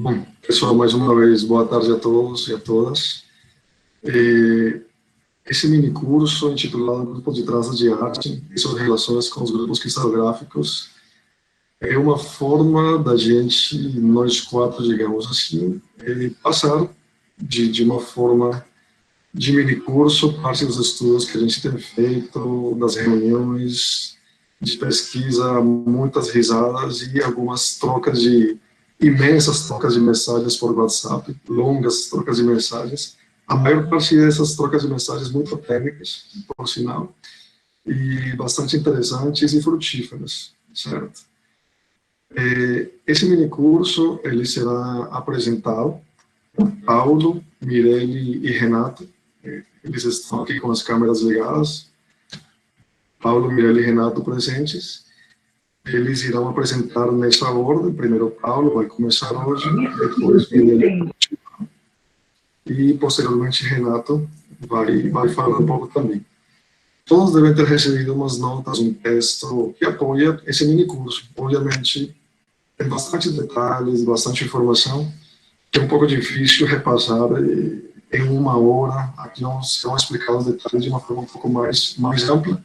Bom, pessoal, mais uma vez, boa tarde a todos e a todas. Esse mini curso, intitulado Grupo de Tranças de Arte e suas relações com os grupos cristалогráficos, é uma forma da gente, nós quatro, digamos assim, passar de uma forma de mini curso, parte dos estudos que a gente tem feito, das reuniões de pesquisa, muitas risadas e algumas imensas trocas de mensagens por WhatsApp, longas trocas de mensagens. A maior parte dessas trocas de mensagens muito técnicas, por sinal, e bastante interessantes e frutíferas, certo? Esse mini curso, ele será apresentado por Paulo, Mirelle e Renato. Eles estão aqui com as câmeras ligadas. Paulo, Mirelle e Renato presentes. Eles irão apresentar nessa ordem. Primeiro Paulo vai começar hoje, depois Mirelle e posteriormente Renato vai falar um pouco também. Todos devem ter recebido umas notas, um texto que apoia esse mini curso. Obviamente, tem bastante detalhes, bastante informação, que é um pouco difícil repassar em uma hora. Aqui vão explicar os detalhes de uma forma um pouco mais ampla.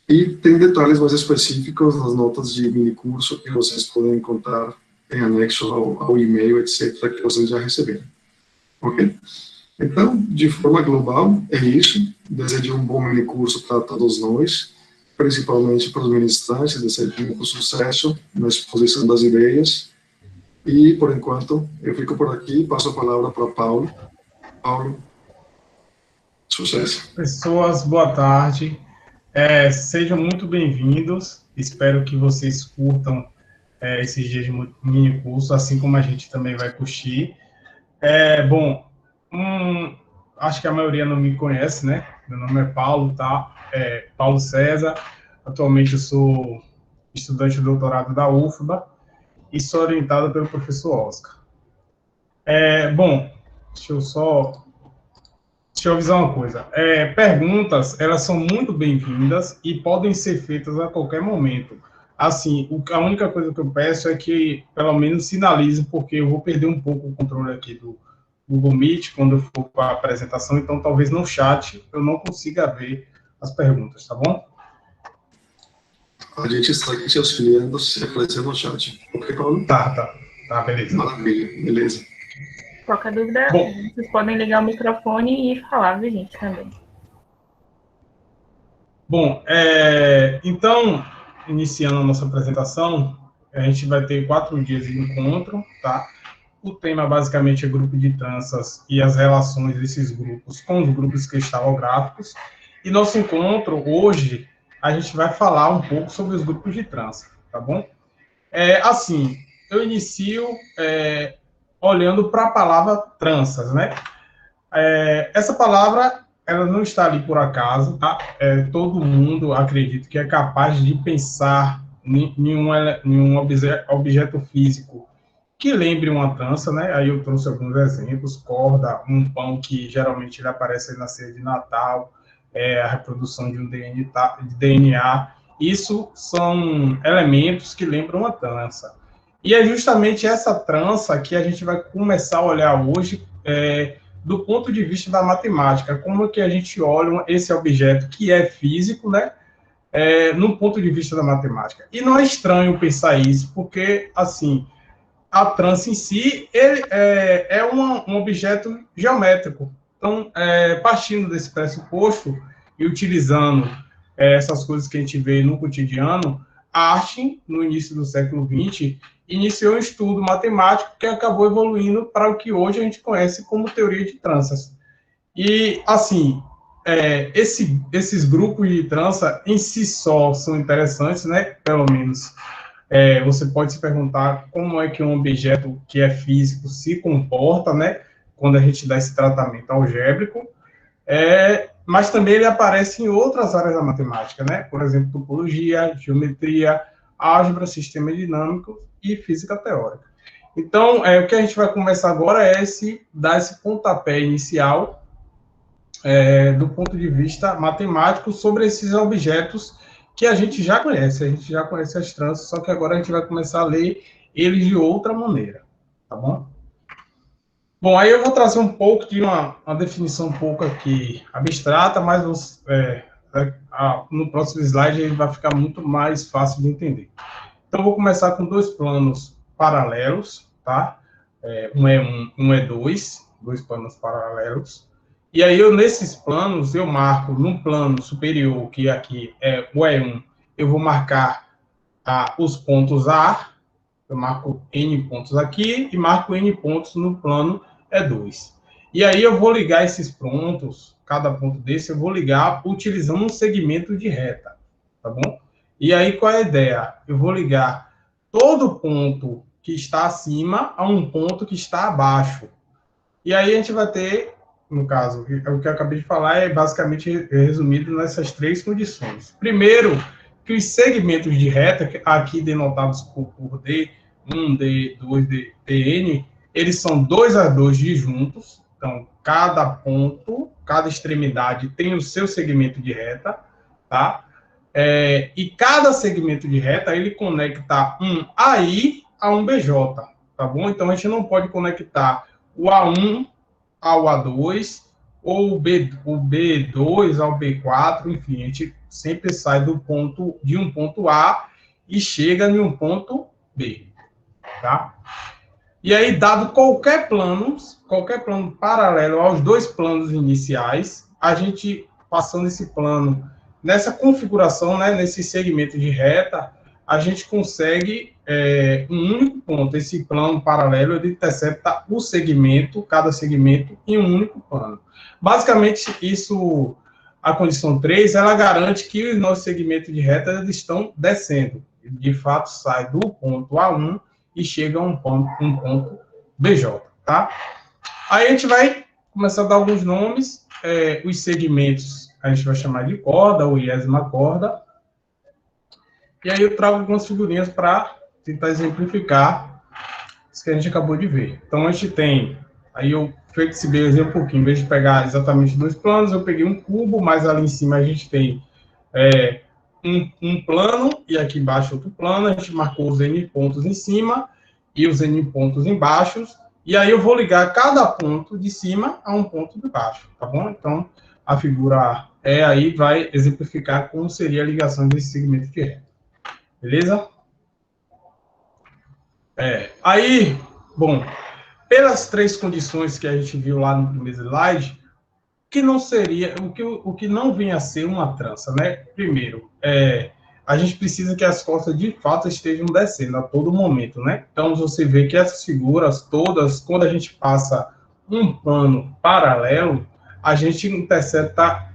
E tem detalhes mais específicos nas notas de mini curso que vocês podem encontrar em anexo ao e-mail, etc., que vocês já receberam. Ok? Então, de forma global, é isso. Desejo um bom mini curso para todos nós, principalmente para os ministrantes, desejo um sucesso na exposição das ideias. E, por enquanto, eu fico por aqui e passo a palavra para Paulo. Paulo, sucesso. Pessoas, boa tarde. Sejam muito bem-vindos. Espero que vocês curtam esses dias de mini curso, assim como a gente também vai curtir. Acho que a maioria não me conhece, né? Meu nome é Paulo, tá? Paulo César. Atualmente eu sou estudante de doutorado da UFBA e sou orientado pelo professor Oscar. Deixa eu avisar uma coisa. Perguntas, elas são muito bem-vindas e podem ser feitas a qualquer momento. Assim, a única coisa que eu peço é que, pelo menos, sinalizem, porque eu vou perder um pouco o controle aqui do Google Meet quando eu for para a apresentação, então talvez no chat eu não consiga ver as perguntas, tá bom? A gente está aqui te auxiliando se aparecer no chat. Ok, Paulo? Tá, beleza. Maravilha, beleza. Qualquer dúvida, vocês podem ligar o microfone e falar, viu, gente, também. Bom, então, iniciando a nossa apresentação, a gente vai ter 4 dias de encontro, tá? O tema, basicamente, é grupo de tranças e as relações desses grupos com os grupos cristalográficos. E nosso encontro, hoje, a gente vai falar um pouco sobre os grupos de trança, tá bom? Assim, eu inicio olhando para a palavra tranças, né? Essa palavra, ela não está ali por acaso, tá? Todo mundo, acredito, que é capaz de pensar em um objeto físico que lembre uma trança, né? Aí eu trouxe alguns exemplos: corda, um pão que geralmente ele aparece na ceia de Natal, a reprodução de um DNA. Isso são elementos que lembram uma trança. E é justamente essa trança que a gente vai começar a olhar hoje do ponto de vista da matemática. Como é que a gente olha esse objeto que é físico, né? No ponto de vista da matemática. E não é estranho pensar isso, porque, assim, a trança em si é um objeto geométrico. Então, partindo desse pressuposto e utilizando essas coisas que a gente vê no cotidiano, Einstein, no início do século XX, iniciou um estudo matemático que acabou evoluindo para o que hoje a gente conhece como teoria de tranças. E, assim, esses grupos de trança em si só são interessantes, né? Pelo menos você pode se perguntar como é que um objeto que é físico se comporta, né, quando a gente dá esse tratamento algébrico, mas também ele aparece em outras áreas da matemática, né, por exemplo, topologia, geometria, álgebra, sistema dinâmico e física teórica. Então, o que a gente vai começar agora é dar esse pontapé inicial do ponto de vista matemático sobre esses objetos que a gente já conhece as tranças, só que agora a gente vai começar a ler eles de outra maneira. tá bom? Bom, aí eu vou trazer um pouco de uma definição um pouco aqui abstrata, mas no próximo slide ele vai ficar muito mais fácil de entender. Então, eu vou começar com dois planos paralelos, tá? Um é 2, dois planos paralelos. E aí, nesses planos, eu marco num plano superior, que aqui é o E1, eu vou marcar os pontos A, eu marco N pontos aqui e marco N pontos no plano E2. E aí, eu vou ligar esses pontos, cada ponto desse, eu vou ligar utilizando um segmento de reta, tá bom? E aí, qual é a ideia? Eu vou ligar todo ponto que está acima a um ponto que está abaixo. E aí, a gente vai ter, no caso, o que eu acabei de falar é basicamente resumido nessas três condições. Primeiro, que os segmentos de reta, aqui denotados por D, 1, D2, Dn, eles são 2 a 2 disjuntos. Então, cada ponto, cada extremidade tem o seu segmento de reta, tá? E cada segmento de reta, ele conecta um AI a um BJ, tá bom? Então, a gente não pode conectar o A1 ao A2, ou o B2 ao B4, enfim, a gente sempre sai de um ponto A e chega em um ponto B, tá? E aí, dado qualquer plano paralelo aos dois planos iniciais, a gente, passando esse plano, nessa configuração, né, nesse segmento de reta, a gente consegue um único ponto. Esse plano paralelo, ele intercepta o segmento, cada segmento, em um único plano. Basicamente, isso, a condição 3, ela garante que os nossos segmentos de reta eles estão descendo. De fato, sai do ponto A1 e chega a um ponto BJ, tá? Aí a gente vai começar a dar alguns nomes, os segmentos a gente vai chamar de corda, ou iésima corda, e aí eu trago algumas figurinhas para tentar exemplificar isso que a gente acabou de ver. Então a gente tem, aí eu flexibilizei um pouquinho, em vez de pegar exatamente dois planos, eu peguei um cubo, mas ali em cima a gente tem um plano, e aqui embaixo outro plano, a gente marcou os N pontos em cima e os N pontos embaixo, e aí eu vou ligar cada ponto de cima a um ponto de baixo, tá bom? Então, a figura aí vai exemplificar como seria a ligação desse segmento de reta. Beleza? Aí, bom, pelas três condições que a gente viu lá no primeiro slide, que não seria, o que não vem a ser uma trança, né? Primeiro, a gente precisa que as costas de fato estejam descendo a todo momento, né? Então, você vê que essas figuras todas, quando a gente passa um plano paralelo, a gente intercepta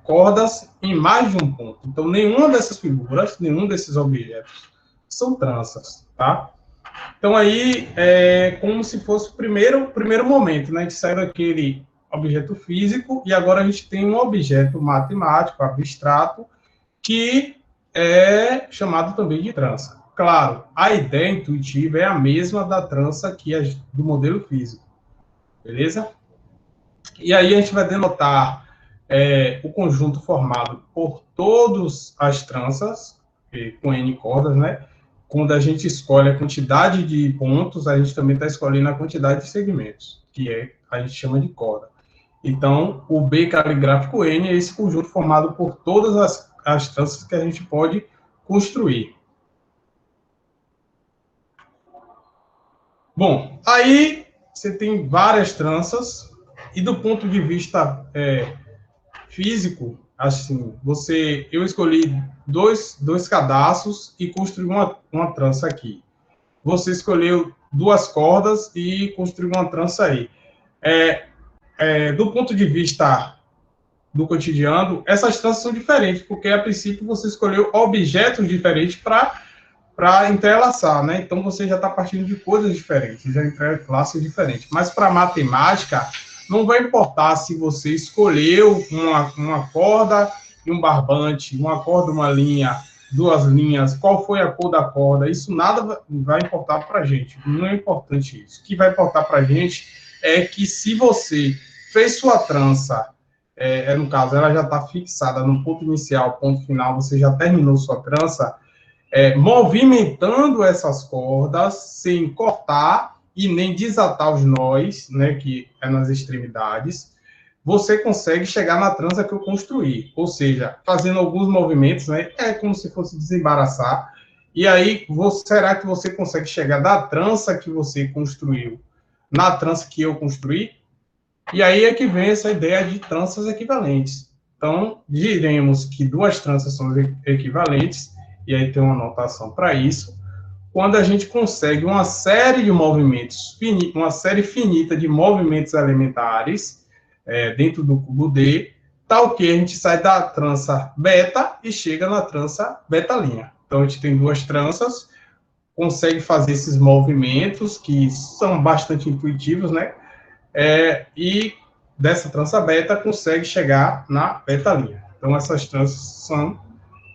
cordas em mais de um ponto. Então, nenhuma dessas figuras, nenhum desses objetos são tranças, tá? Então, aí, é como se fosse o primeiro momento, né? A gente sai daquele objeto físico, e agora a gente tem um objeto matemático, abstrato, que é chamado também de trança. Claro, a ideia intuitiva é a mesma da trança que do modelo físico. Beleza? E aí a gente vai denotar o conjunto formado por todas as tranças, com N cordas, né? Quando a gente escolhe a quantidade de pontos, a gente também está escolhendo a quantidade de segmentos, que a gente chama de corda. Então, o B caligráfico N é esse conjunto formado por todas as tranças que a gente pode construir. Bom, aí você tem várias tranças, e do ponto de vista físico, assim, eu escolhi dois cadastros e construí uma trança aqui. Você escolheu duas cordas e construiu uma trança aí. Do ponto de vista do cotidiano, essas tranças são diferentes, porque, a princípio, você escolheu objetos diferentes para entrelaçar, né? Então, você já está partindo de coisas diferentes, já entrelaças diferentes. Mas, para matemática, não vai importar se você escolheu uma corda e um barbante, uma corda, uma linha, duas linhas, qual foi a cor da corda, isso nada vai importar para a gente, não é importante isso. O que vai importar para a gente é que, se você fez sua trança, no caso, ela já está fixada no ponto inicial, ponto final, você já terminou sua trança, movimentando essas cordas sem cortar e nem desatar os nós, né, que é nas extremidades, você consegue chegar na trança que eu construí. Ou seja, fazendo alguns movimentos, né, é como se fosse desembaraçar. E aí, será que você consegue chegar da trança que você construiu na trança que eu construí? E aí é que vem essa ideia de tranças equivalentes. Então, diremos que duas tranças são equivalentes, e aí tem uma notação para isso, quando a gente consegue uma série de movimentos, uma série finita de movimentos elementares dentro do cubo D, tal que a gente sai da trança beta e chega na trança beta'. Então, a gente tem duas tranças, consegue fazer esses movimentos que são bastante intuitivos, né? E dessa trança beta consegue chegar na beta'. Então, essas tranças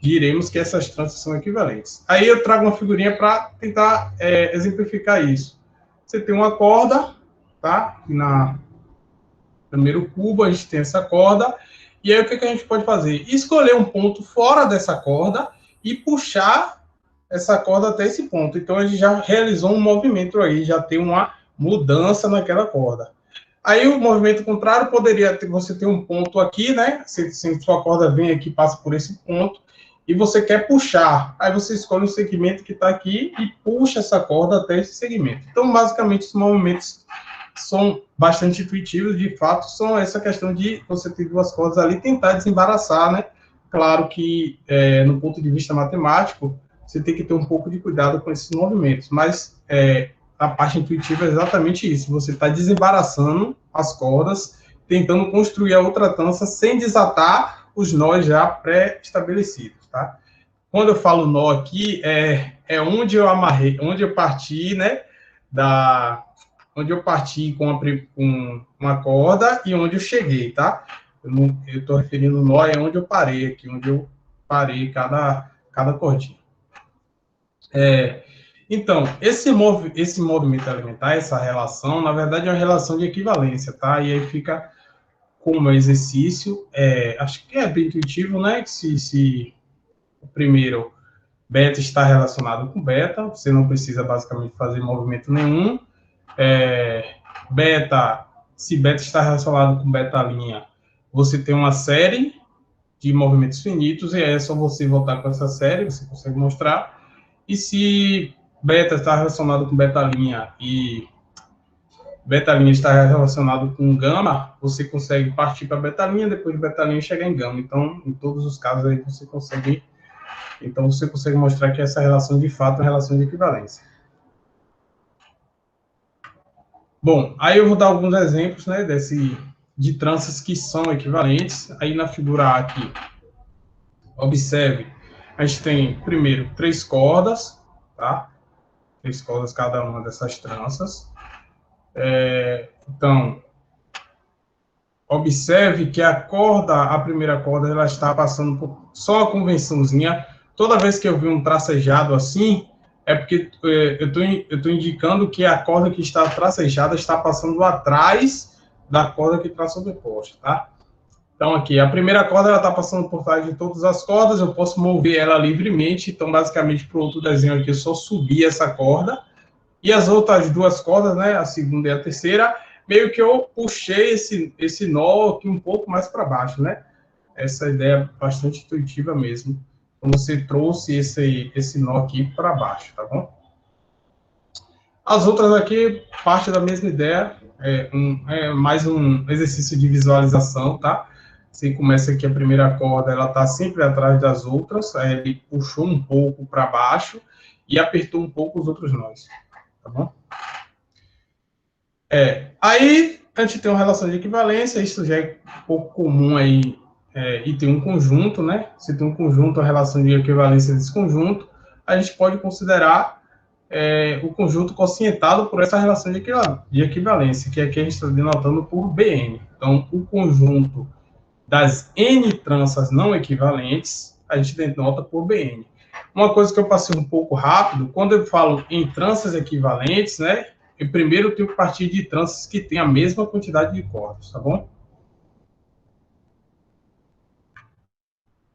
diremos que essas tranças são equivalentes. Aí eu trago uma figurinha para tentar exemplificar isso. Você tem uma corda, tá? Na primeiro cubo a gente tem essa corda, e aí o que a gente pode fazer? Escolher um ponto fora dessa corda e puxar essa corda até esse ponto. Então, a gente já realizou um movimento aí, já tem uma mudança naquela corda. Aí, o movimento contrário poderia ter, você ter um ponto aqui, né? Se sua corda vem aqui, passa por esse ponto, e você quer puxar. Aí, você escolhe o segmento que está aqui e puxa essa corda até esse segmento. Então, basicamente, os movimentos são bastante intuitivos, de fato, são essa questão de você ter duas cordas ali, tentar desembaraçar, né? Claro que, no ponto de vista matemático, você tem que ter um pouco de cuidado com esses movimentos, mas a parte intuitiva é exatamente isso, você está desembaraçando as cordas, tentando construir a outra trança sem desatar os nós já pré-estabelecidos, tá? Quando eu falo nó aqui, é onde eu amarrei, onde eu parti, né, onde eu parti com uma corda e onde eu cheguei, tá? Eu estou referindo nó, é onde eu parei aqui, onde eu parei cada cordinha. Então, esse movimento elementar, essa relação, na verdade, é uma relação de equivalência, tá? E aí fica como exercício, acho que é bem intuitivo, né? Que se o primeiro beta está relacionado com beta, você não precisa basicamente fazer movimento nenhum. Se beta está relacionado com beta', você tem uma série de movimentos finitos, e aí é só você voltar com essa série, você consegue mostrar. E se beta está relacionado com beta' e beta' está relacionado com gama, você consegue partir para beta', depois de beta' chegar em gama. Então, em todos os casos aí você consegue mostrar que essa relação de fato é uma relação de equivalência. Bom, aí eu vou dar alguns exemplos, né, de tranças que são equivalentes. Aí na figura A aqui, observe, a gente tem, primeiro, 3 cordas, tá? 3 cordas cada uma dessas tranças. Então, observe que a primeira corda, ela está passando por só a convençãozinha. Toda vez que eu vi um tracejado assim, é porque eu estou indicando que a corda que está tracejada está passando atrás da corda que está sobreposta, tá? Então, aqui, a primeira corda, ela está passando por trás de todas as cordas, eu posso mover ela livremente, então, basicamente, para o outro desenho aqui, eu só subir essa corda, e as outras duas cordas, né, a segunda e a terceira, meio que eu puxei esse nó aqui um pouco mais para baixo, né? Essa ideia é bastante intuitiva mesmo. Então, você trouxe esse nó aqui para baixo, tá bom? As outras aqui, parte da mesma ideia, mais um exercício de visualização, tá? Você começa aqui a primeira corda, ela está sempre atrás das outras, aí ele puxou um pouco para baixo e apertou um pouco os outros nós, tá bom? Aí a gente tem uma relação de equivalência, isso já é um pouco comum aí, e tem um conjunto, né? Se tem um conjunto, a relação de equivalência desse conjunto, a gente pode considerar o conjunto quocientado por essa relação de equivalência, que aqui a gente está denotando por Bn. Então, o conjunto das n tranças não equivalentes, a gente denota por Bn. Uma coisa que eu passei um pouco rápido, quando eu falo em tranças equivalentes, né, eu primeiro tenho que partir de tranças que têm a mesma quantidade de cordas, tá bom?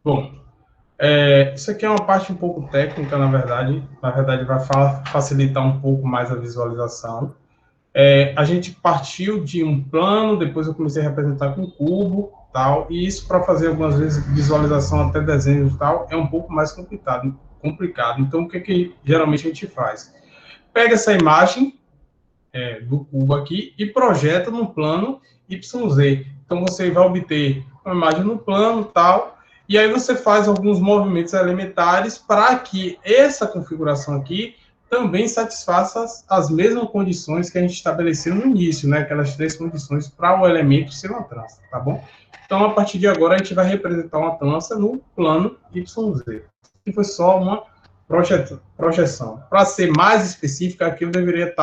Bom, isso aqui é uma parte um pouco técnica, na verdade vai facilitar um pouco mais a visualização. A gente partiu de um plano, depois eu comecei a representar com cubo, tal, e isso para fazer algumas vezes visualização até desenhos e tal, é um pouco mais complicado. Então, o que geralmente a gente faz? Pega essa imagem do cubo aqui e projeta no plano YZ. Então, você vai obter uma imagem no plano, tal, e aí você faz alguns movimentos elementares para que essa configuração aqui também satisfaça as mesmas condições que a gente estabeleceu no início, né? Aquelas 3 condições para o elemento ser uma trança, tá bom? Então, a partir de agora, a gente vai representar uma trança no plano YZ. E foi só uma projeção. Para ser mais específica, aqui eu deveria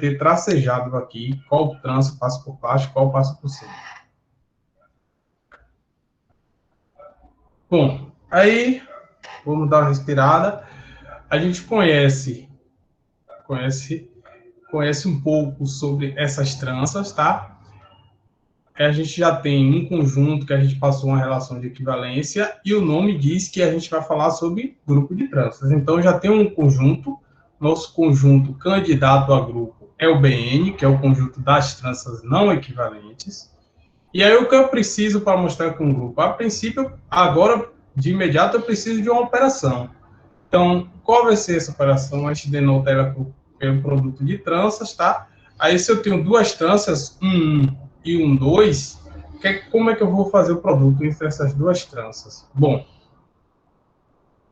ter tracejado aqui qual trança passa por baixo, qual passa por cima. Bom, aí, vamos dar uma respirada. A gente conhece um pouco sobre essas tranças, tá? A gente já tem um conjunto que a gente passou uma relação de equivalência e o nome diz que a gente vai falar sobre grupo de tranças. Então, já tem um conjunto, nosso conjunto candidato a grupo é o BN, que é o conjunto das tranças não equivalentes. E aí, o que eu preciso para mostrar com o grupo? A princípio, agora, de imediato, eu preciso de uma operação. Então, qual vai ser essa operação? A gente denota ela pelo produto de tranças, tá? Aí, se eu tenho 2 tranças, 1 e 2, como é que eu vou fazer o produto entre essas 2 tranças? Bom,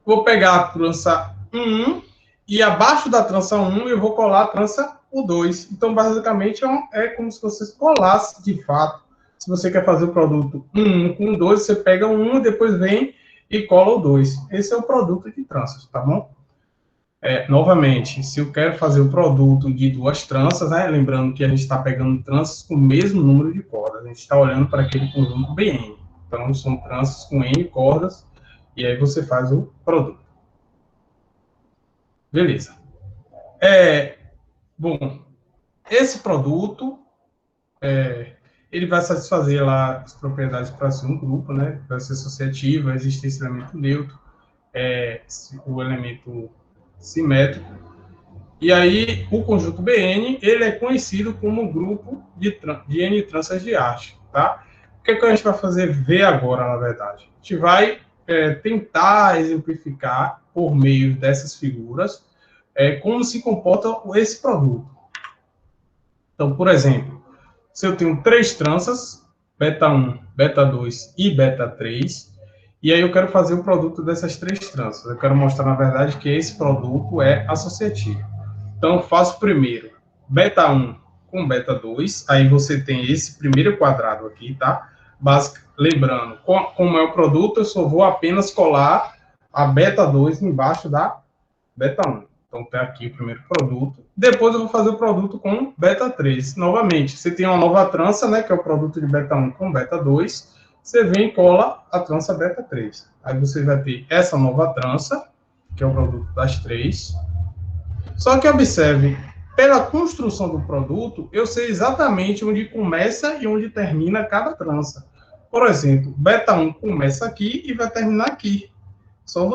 vou pegar a trança 1 e abaixo da trança 1 eu vou colar a trança 2. Então, basicamente, é como se você colasse de fato. Se você quer fazer o produto 1 com 2, você pega 1 e depois vem e cola o 2. Esse é o produto de tranças, tá bom? Novamente, se eu quero fazer o produto de 2 tranças, né, lembrando que a gente está pegando tranças com o mesmo número de cordas, a gente está olhando para aquele conjunto BN. Então, são tranças com N cordas, e aí você faz o produto. Beleza. Bom, esse produto, ele vai satisfazer lá as propriedades para ser um grupo, né? Vai ser associativo, existe esse elemento neutro, o elemento simétrico. E aí, o conjunto BN, ele é conhecido como grupo de N tranças de haste, tá? O que a gente vai ver agora, na verdade? A gente vai tentar exemplificar, por meio dessas figuras, como se comporta esse produto. Então, por exemplo, se eu tenho 3 tranças, beta 1, beta 2 e beta 3, e aí eu quero fazer o produto dessas 3 tranças. Eu quero mostrar, na verdade, que esse produto é associativo. Então, eu faço primeiro beta 1 com beta 2, aí você tem esse primeiro quadrado aqui, tá? Lembrando, como é o produto, eu só vou apenas colar a beta 2 embaixo da beta 1. Então, tem aqui o primeiro produto. Depois eu vou fazer o produto com beta 3. Novamente, você tem uma nova trança, né, que é o produto de beta 1 com beta 2. Você vem e cola a trança beta 3. Aí você vai ter essa nova trança, que é o produto das 3. Só que observe, pela construção do produto, eu sei exatamente onde começa e onde termina cada trança. Por exemplo, beta 1 começa aqui e vai terminar aqui.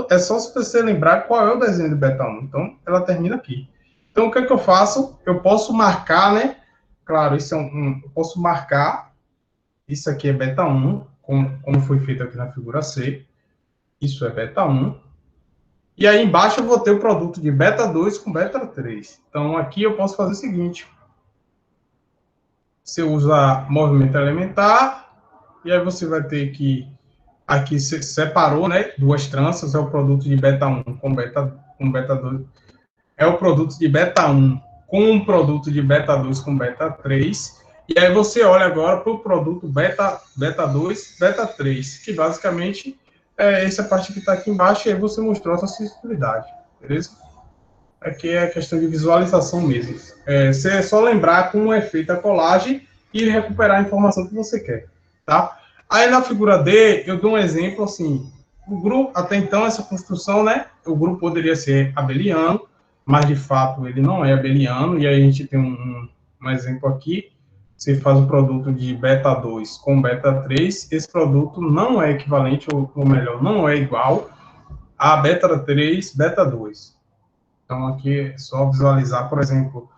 É só se você lembrar qual é o desenho de beta 1. Então, ela termina aqui. Então, o que é que eu faço? Eu posso marcar, né? Claro, isso eu posso marcar. Isso aqui é beta 1, como foi feito aqui na figura C. Isso é beta 1. E aí embaixo eu vou ter o produto de beta 2 com beta 3. Então, aqui eu posso fazer o seguinte. Você usa movimento elementar, e aí você vai ter que... Aqui você separou, né? 2 tranças, é o produto de beta 1 com beta 2. É o produto de beta 1 com o produto de beta 2 com beta 3. E aí você olha agora para o produto beta 2, beta 3, que basicamente é essa parte que está aqui embaixo, e aí você mostrou essa sensibilidade, beleza? Aqui é a questão de visualização mesmo. Você é só lembrar como é feita a colagem e recuperar a informação que você quer, tá? Aí na figura D, eu dou um exemplo assim, o grupo, até então, essa construção, né, o grupo poderia ser abeliano, mas de fato ele não é abeliano, e aí a gente tem um exemplo aqui, você faz o produto de beta 2 com beta 3, esse produto não é equivalente, ou melhor, não é igual a beta 3, beta 2. Então aqui é só visualizar, por exemplo,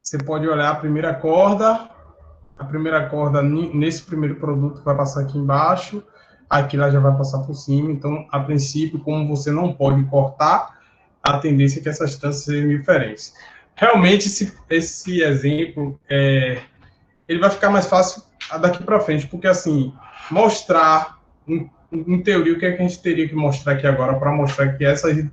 Você pode olhar a primeira corda nesse primeiro produto vai passar aqui embaixo, aqui ela já vai passar por cima, então, a princípio, como você não pode cortar, a tendência é que essas tranças sejam diferentes. Realmente, esse exemplo, ele vai ficar mais fácil daqui para frente, porque, assim, mostrar, em teoria, o que é que a gente teria que mostrar aqui agora para mostrar que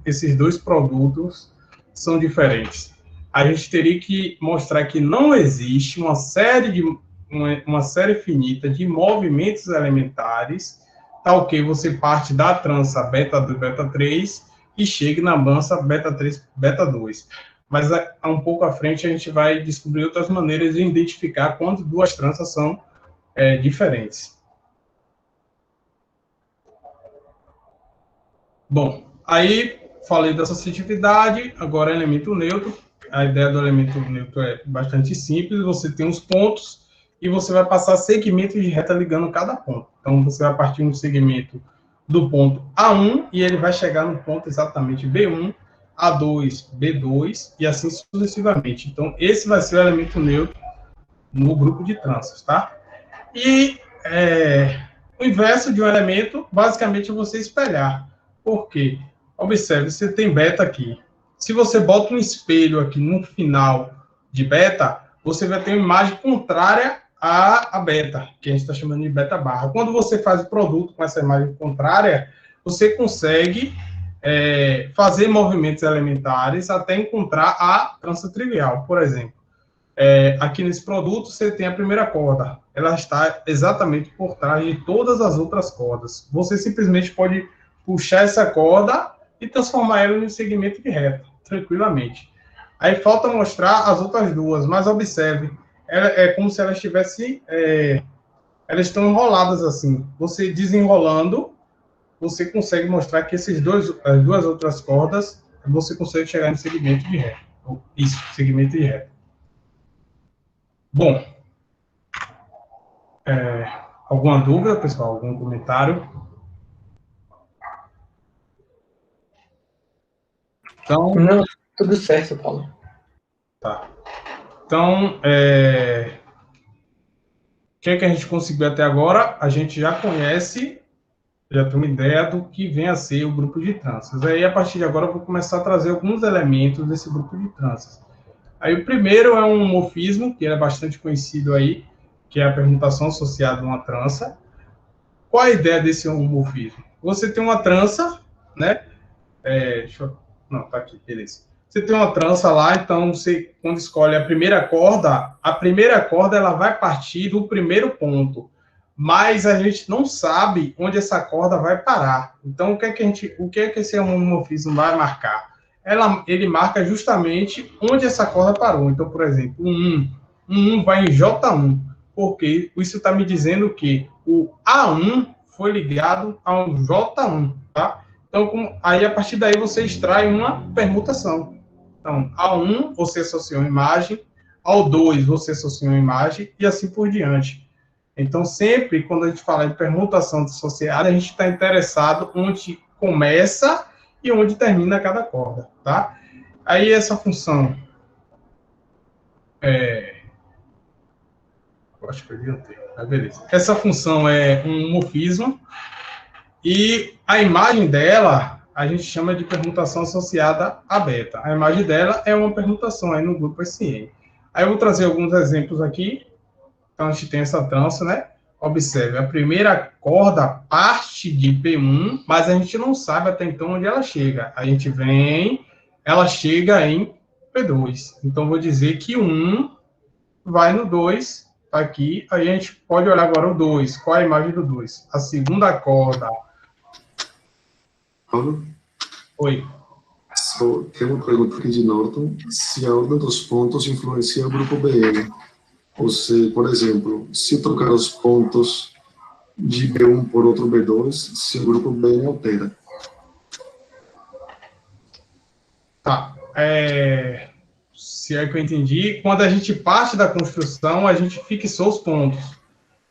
esses dois produtos são diferentes? A gente teria que mostrar que não existe uma série finita de movimentos elementares, tal que você parte da trança beta 2, beta 3 e chegue na trança beta 3, beta 2. Mas um pouco à frente a gente vai descobrir outras maneiras de identificar quando duas tranças são diferentes. Bom, aí falei da associatividade, agora elemento neutro. A ideia do elemento neutro é bastante simples, você tem os pontos e você vai passar segmentos de reta ligando cada ponto. Então, você vai partir um segmento do ponto A1 e ele vai chegar no ponto exatamente B1, A2, B2 e assim sucessivamente. Então, esse vai ser o elemento neutro no grupo de tranças, tá? E o inverso de um elemento, basicamente, é você espelhar. Por quê? Observe, você tem beta aqui. Se você bota um espelho aqui no final de beta, você vai ter uma imagem contrária à beta, que a gente está chamando de beta barra. Quando você faz o produto com essa imagem contrária, você consegue fazer movimentos elementares até encontrar a trança trivial. Por exemplo, aqui nesse produto você tem a primeira corda. Ela está exatamente por trás de todas as outras cordas. Você simplesmente pode puxar essa corda e transformar ela em um segmento de reta, tranquilamente. Aí falta mostrar as outras duas, mas observe, é como se elas estivessem, elas estão enroladas assim. Você desenrolando, você consegue mostrar que as duas outras cordas, você consegue chegar em segmento de reta. Isso, segmento de reta. Bom, alguma dúvida, pessoal? Algum comentário? Então, não, tudo certo, Paulo. Tá. Então, o que é que a gente conseguiu até agora? A gente já conhece, já tem uma ideia do que vem a ser o grupo de tranças. Aí, a partir de agora, eu vou começar a trazer alguns elementos desse grupo de tranças. Aí, o primeiro é um morfismo, que é bastante conhecido aí, que é a permutação associada a uma trança. Qual a ideia desse homomorfismo? Você tem uma trança, né? Não, tá aqui, beleza. Você tem uma trança lá, então você, quando escolhe a primeira corda ela vai partir do primeiro ponto, mas a gente não sabe onde essa corda vai parar. Então, o que é que esse homomorfismo vai marcar? Ele marca justamente onde essa corda parou. Então, por exemplo, um 1 vai em J1, porque isso está me dizendo que o A1 foi ligado ao J1, tá? Então, aí, a partir daí, você extrai uma permutação. Então, A1, você associou uma imagem, ao 2, você associou uma imagem, e assim por diante. Então, sempre, quando a gente fala de permutação dissociada, a gente está interessado onde começa e onde termina cada corda, tá? Aí, essa função... Eu acho que eu adiantei. Beleza. Essa função é um morfismo, e a imagem dela, a gente chama de permutação associada a beta. A imagem dela é uma permutação aí no grupo SN. Aí eu vou trazer alguns exemplos aqui. Então, a gente tem essa trança, né? Observe, a primeira corda parte de P1, mas a gente não sabe até então onde ela chega. A gente ela chega em P2. Então, vou dizer que 1 vai no 2, tá aqui. Aí a gente pode olhar agora o 2. Qual é a imagem do 2? A segunda corda... Paulo? Oi. Tem uma pergunta aqui de Norton. Se a ordem dos pontos influencia o grupo BN. Ou seja, por exemplo, se trocar os pontos de B1 por outro B2, se o grupo BN altera. Tá. Se é que eu entendi, quando a gente parte da construção, a gente fixou os pontos.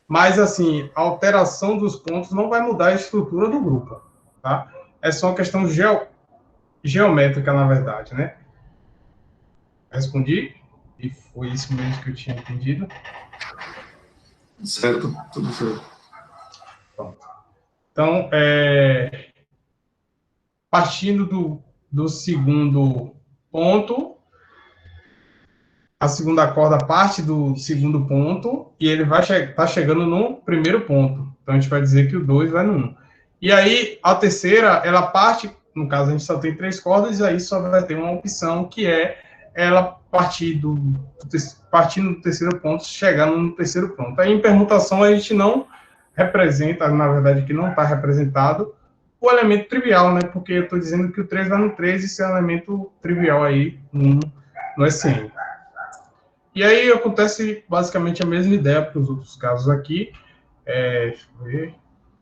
Mas, assim, a alteração dos pontos não vai mudar a estrutura do grupo, tá? É só uma questão geométrica, na verdade, né? Respondi? E foi isso mesmo que eu tinha entendido? Certo, tudo certo. Pronto. Então, partindo do segundo ponto, a segunda corda parte do segundo ponto e ele vai tá chegando no primeiro ponto. Então, a gente vai dizer que o 2 vai no 1. E aí, a terceira, ela parte, no caso, a gente só tem 3 cordas, e aí só vai ter uma opção, que é ela partindo do terceiro ponto, chegando no terceiro ponto. Aí, em permutação, a gente não representa, na verdade, que não está representado, o elemento trivial, né? Porque eu estou dizendo que o 3 vai no 3, e esse é um elemento trivial aí no SN. E aí acontece basicamente a mesma ideia para os outros casos aqui. Deixa eu ver.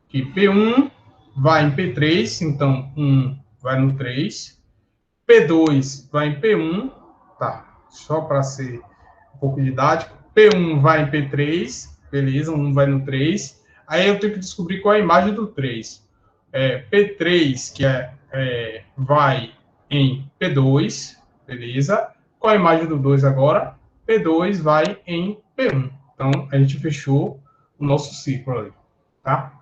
Que P1 vai em P3, então 1 vai no 3. P2 vai em P1, tá? Só para ser um pouco didático. P1 vai em P3, beleza, 1 vai no 3. Aí eu tenho que descobrir qual é a imagem do 3. P3, que vai em P2, beleza. Qual é a imagem do 2 agora? P2 vai em P1. Então, a gente fechou o nosso ciclo ali, tá?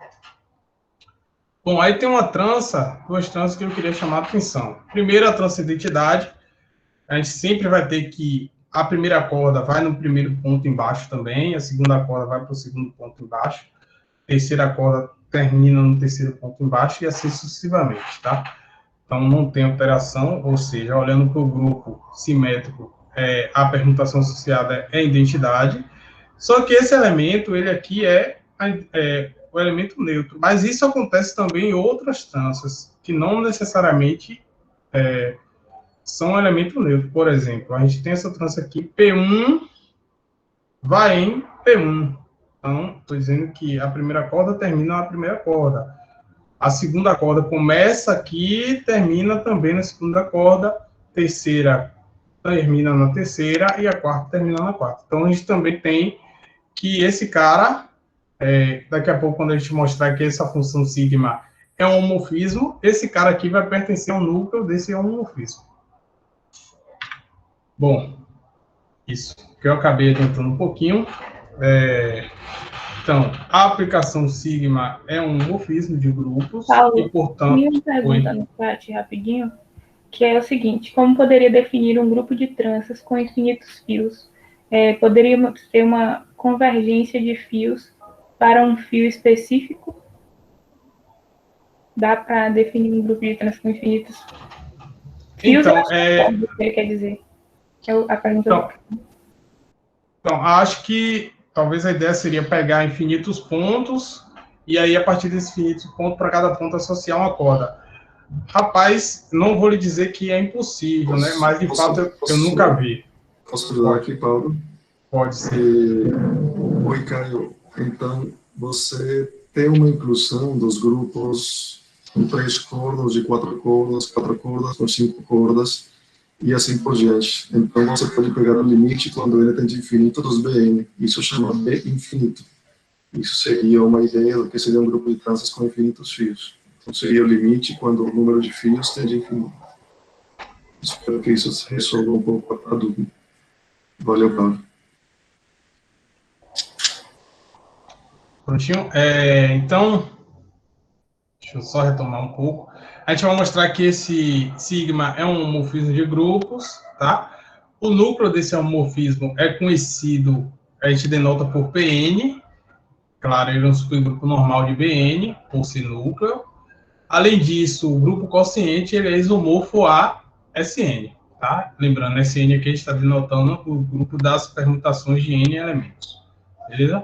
Bom, aí tem duas tranças que eu queria chamar a atenção. Primeiro, a trança identidade. A gente sempre vai ter que a primeira corda vai no primeiro ponto embaixo também, a segunda corda vai para o segundo ponto embaixo, a terceira corda termina no terceiro ponto embaixo e assim sucessivamente, tá? Então, não tem alteração, ou seja, olhando para o grupo simétrico, a permutação associada é identidade, só que esse elemento, ele aqui é o elemento neutro, mas isso acontece também em outras tranças, que não necessariamente são elemento neutro. Por exemplo, a gente tem essa trança aqui, P1 vai em P1. Então, estou dizendo que a primeira corda termina na primeira corda. A segunda corda começa aqui e termina também na segunda corda. Terceira termina na terceira e a quarta termina na quarta. Então, a gente também tem que esse cara, daqui a pouco, quando a gente mostrar que essa função sigma é um homorfismo, esse cara aqui vai pertencer ao núcleo desse homorfismo. Bom, isso que eu acabei adiantando um pouquinho. Então, a aplicação sigma é um homorfismo de grupos. Paulo, e, portanto... Minha pergunta no chat, rapidinho, que é o seguinte: como poderia definir um grupo de tranças com infinitos fios? Poderia ter uma convergência de fios para um fio específico? Dá para definir um grupo de tranças com infinitos fios? Então, o que ele quer dizer? A pergunta então, acho que talvez a ideia seria pegar infinitos pontos e aí, a partir desses infinitos pontos, para cada ponto associar uma corda. Rapaz, não vou lhe dizer que é impossível, né? Mas, de fato, eu nunca vi. Posso ajudar aqui, Paulo? Pode ser. Oi, Caio. Então, você tem uma inclusão dos grupos com 3 cordas, de 4 cordas com 5 cordas, e assim por diante. Então, você pode pegar o limite quando ele tende infinito dos Bn. Isso chama B infinito. Isso seria uma ideia do que seria um grupo de tranças com infinitos fios. Então, seria o limite quando o número de fios tende a infinito. Espero que isso resolva um pouco a dúvida. Valeu, Paulo. Prontinho? Então, deixa eu só retomar um pouco. A gente vai mostrar que esse sigma é um homorfismo de grupos, tá? O núcleo desse homorfismo é conhecido, a gente denota por Pn. Claro, ele é um supergrupo normal de Bn, por ser núcleo. Além disso, o grupo quociente ele é isomorfo a Sn, tá? Lembrando, Sn aqui a gente está denotando o grupo das permutações de N elementos, beleza?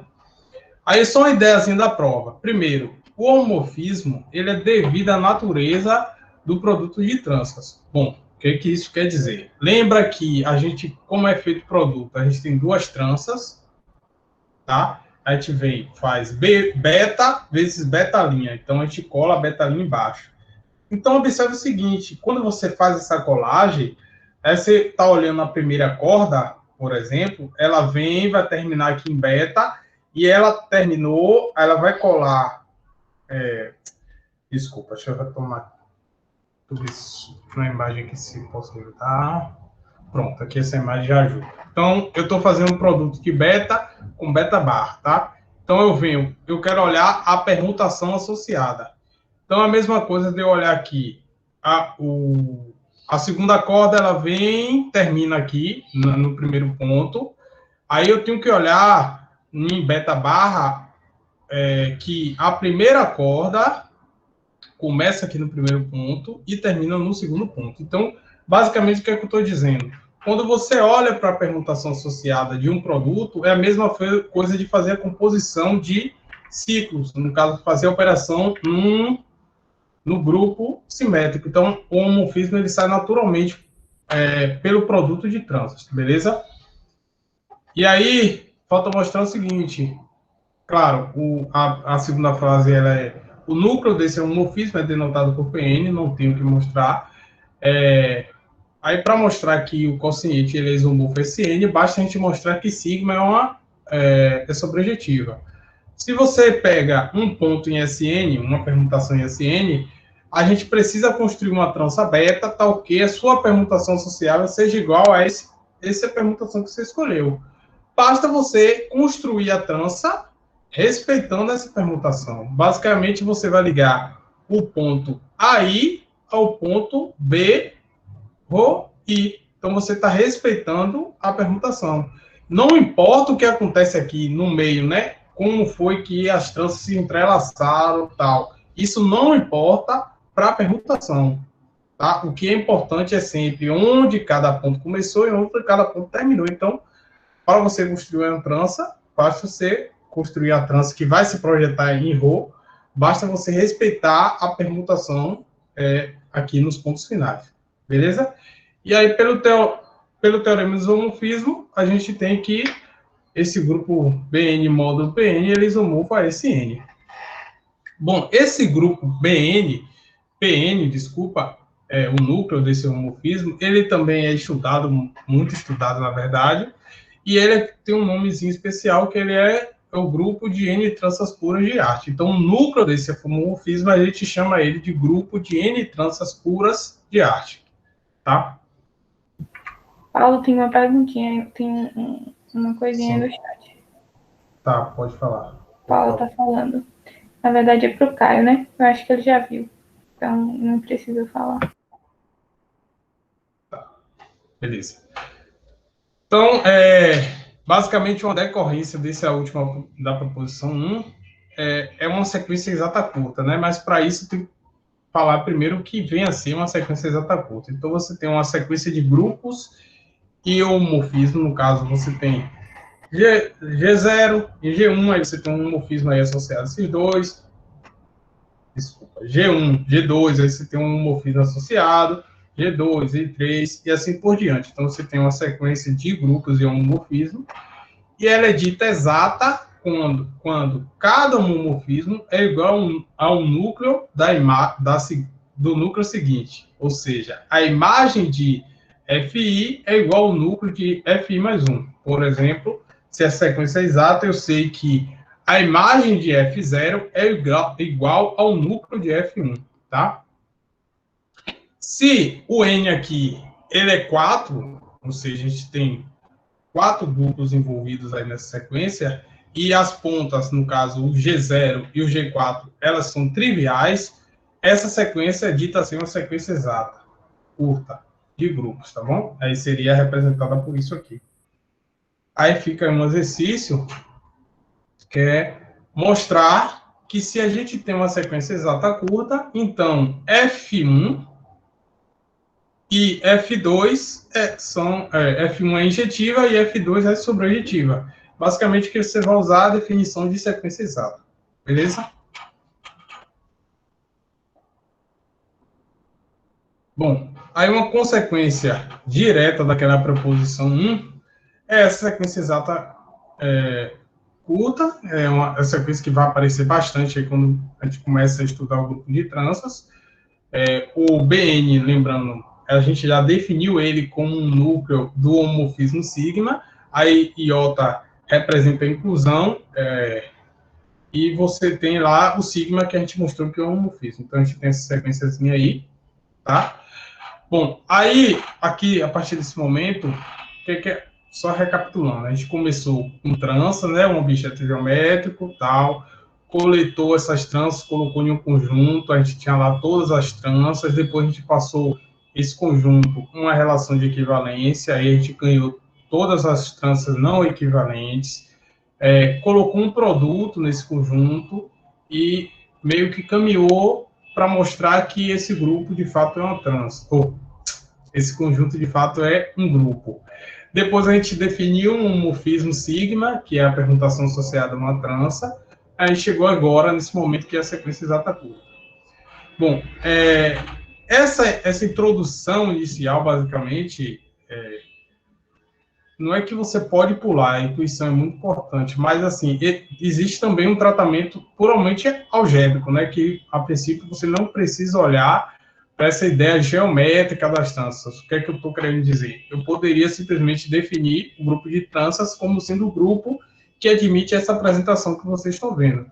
Aí só uma ideia assim da prova. Primeiro, o homorfismo ele é devido à natureza do produto de tranças. Bom, o que isso quer dizer? Lembra que a gente, como é feito o produto, a gente tem duas tranças, tá? A gente vem, faz beta vezes beta'. Então, a gente cola a beta' embaixo. Então, observe o seguinte, quando você faz essa colagem, você está olhando a primeira corda, por exemplo, ela vai terminar aqui em beta, e ela terminou, ela vai colar... desculpa, deixa eu retomar tudo isso na imagem aqui, se posso ajudar. Pronto, aqui essa imagem já ajuda. Então, eu estou fazendo um produto de beta com beta barra, tá? Então, eu quero olhar a permutação associada. Então, a mesma coisa de eu olhar aqui, a segunda corda, ela termina aqui, no primeiro ponto. Aí eu tenho que olhar em beta barra, que a primeira corda começa aqui no primeiro ponto e termina no segundo ponto. Então, basicamente, o que é que eu estou dizendo? Quando você olha para a permutação associada de um produto, é a mesma coisa de fazer a composição de ciclos, no caso, fazer a operação no grupo simétrico. Então, o homomorfismo ele sai naturalmente pelo produto de tranças, beleza? E aí, falta mostrar o seguinte, claro, a segunda frase ela é o núcleo desse homomorfismo é denotado por PN, não tenho que mostrar. Aí, para mostrar que o quociente ele é isomorfo SN, basta a gente mostrar que sigma é sobrejetiva. Se você pega um ponto em SN, uma permutação em SN, a gente precisa construir uma trança beta, tal que a sua permutação associável seja igual a essa permutação que você escolheu. Basta você construir a trança respeitando essa permutação. Basicamente, você vai ligar o ponto AI ao ponto B, Rho, I. Então, você está respeitando a permutação. Não importa o que acontece aqui no meio, né? Como foi que as tranças se entrelaçaram, tal. Isso não importa para a permutação. Tá? O que é importante é sempre onde cada ponto começou e onde cada ponto terminou. Então, para você construir uma trança, basta você construir a trança que vai se projetar em Rho, basta você respeitar a permutação aqui nos pontos finais. Beleza? E aí, pelo teorema do isomorfismo, a gente tem que esse grupo BN módulo PN, ele é isomorfo a SN. Bom, esse grupo PN, desculpa, o núcleo desse homomorfismo, ele também é estudado, muito estudado, na verdade, e ele tem um nomezinho especial, que ele é o grupo de N tranças puras de arte. Então, o núcleo desse homomorfismo, a gente chama ele de grupo de N tranças puras de arte. Tá? Paulo, tem uma perguntinha, tem uma coisinha no chat. Tá, pode falar. Paulo tá falando. Na verdade é pro Caio, né? Eu acho que ele já viu. Então, não precisa falar. Tá. Beleza. Então, basicamente, uma decorrência dessa última, da proposição 1, é uma sequência exata curta, né? Mas, para isso, tem que falar primeiro o que vem a ser uma sequência exata curta. Então, você tem uma sequência de grupos e homomorfismo, no caso, você tem G0 e G1, aí você tem um homomorfismo aí associado a esses dois. Desculpa, G1, G2, aí você tem um homomorfismo associado, G2, G3, e assim por diante. Então, você tem uma sequência de grupos de homomorfismo, e ela é dita exata quando cada homomorfismo é igual ao núcleo do núcleo seguinte. Ou seja, a imagem de FI é igual ao núcleo de FI mais 1. Por exemplo, se a sequência é exata, eu sei que a imagem de F0 é igual ao núcleo de F1, tá? Se o N aqui, ele é 4, ou seja, a gente tem 4 grupos envolvidos aí nessa sequência, e as pontas, no caso, o G0 e o G4, elas são triviais, essa sequência é dita assim uma sequência exata, curta, de grupos, tá bom? Aí seria representada por isso aqui. Aí fica um exercício que é mostrar que se a gente tem uma sequência exata curta, então F1 e F2 F1 é injetiva e F2 é sobrejetiva. Basicamente, que você vai usar a definição de sequência exata. Beleza? Bom, aí uma consequência direta daquela proposição 1 é essa sequência exata curta, é uma sequência que vai aparecer bastante aí quando a gente começa a estudar o grupo de tranças. O BN, lembrando, a gente já definiu ele como um núcleo do homomorfismo sigma, aí iota representa a inclusão, e você tem lá o sigma que a gente mostrou que é o homomorfismo. Então, a gente tem essa sequenciazinha aí, tá? Bom, aí, aqui, a partir desse momento, só recapitulando, a gente começou com trança, né, um objeto geométrico, tal, coletou essas tranças, colocou em um conjunto, a gente tinha lá todas as tranças, depois a gente passou esse conjunto uma relação de equivalência, aí a gente ganhou todas as tranças não equivalentes, colocou um produto nesse conjunto e meio que caminhou para mostrar que esse grupo, de fato, é uma trança, ou esse conjunto, de fato, é um grupo. Depois a gente definiu um morfismo sigma, que é a permutação associada a uma trança. Aí chegou agora, nesse momento, que é a sequência exata pura. Bom, essa introdução inicial, basicamente, não é que você pode pular, a intuição é muito importante, mas, assim, existe também um tratamento puramente algébrico, né, que, a princípio, você não precisa olhar para essa ideia geométrica das tranças. O que é que eu estou querendo dizer? Eu poderia simplesmente definir o grupo de tranças como sendo o grupo que admite essa apresentação que vocês estão vendo.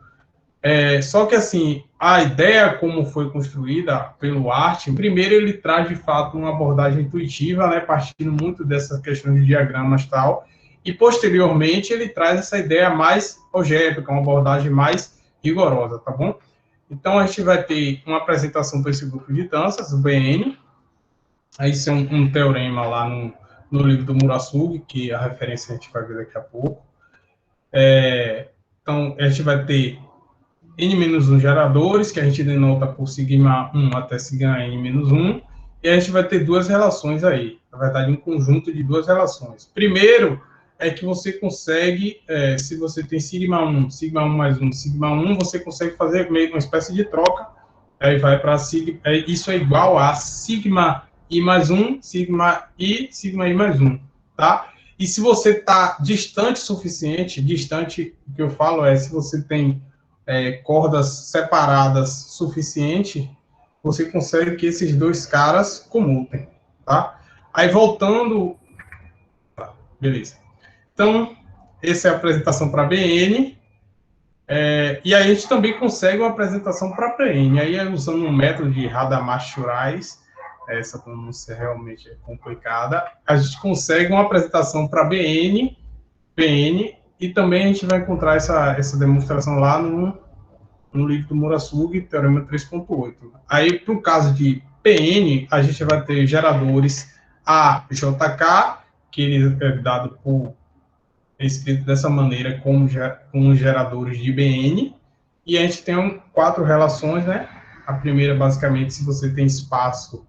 Só que, assim, a ideia como foi construída pelo Artin, primeiro ele traz, de fato, uma abordagem intuitiva, né, partindo muito dessas questões de diagramas e tal, e, posteriormente, ele traz essa ideia mais algébrica, uma abordagem mais rigorosa, tá bom? Então, a gente vai ter uma apresentação para esse grupo de tranças, o BN, aí isso é um teorema lá no livro do Murasugi, que a referência a gente vai ver daqui a pouco. Então, a gente vai ter N-1 geradores, que a gente denota por sigma 1 até sigma N-1, e a gente vai ter duas relações aí, na verdade, um conjunto de duas relações. Primeiro, é que você consegue, se você tem sigma 1 mais 1, sigma 1, você consegue fazer meio uma espécie de troca, aí vai para sigma, isso é igual a sigma I mais 1, sigma I mais 1, tá? E se você está distante o suficiente, distante, o que eu falo é, se você tem cordas separadas suficiente, você consegue que esses dois caras comutem, tá? Aí, voltando... Tá, beleza. Então, essa é a apresentação para BN, e aí a gente também consegue uma apresentação para PN. Aí, usando um método de Hadamard-Schurz, essa pronúncia realmente é complicada, a gente consegue uma apresentação para BN, PN, e também a gente vai encontrar essa demonstração lá no livro do Murasugi, teorema 3.8. Aí, para o caso de PN, a gente vai ter geradores AJK, que ele é dado por escrito dessa maneira como geradores de BN, e a gente tem 4 relações, né? A primeira, basicamente, se você tem espaço,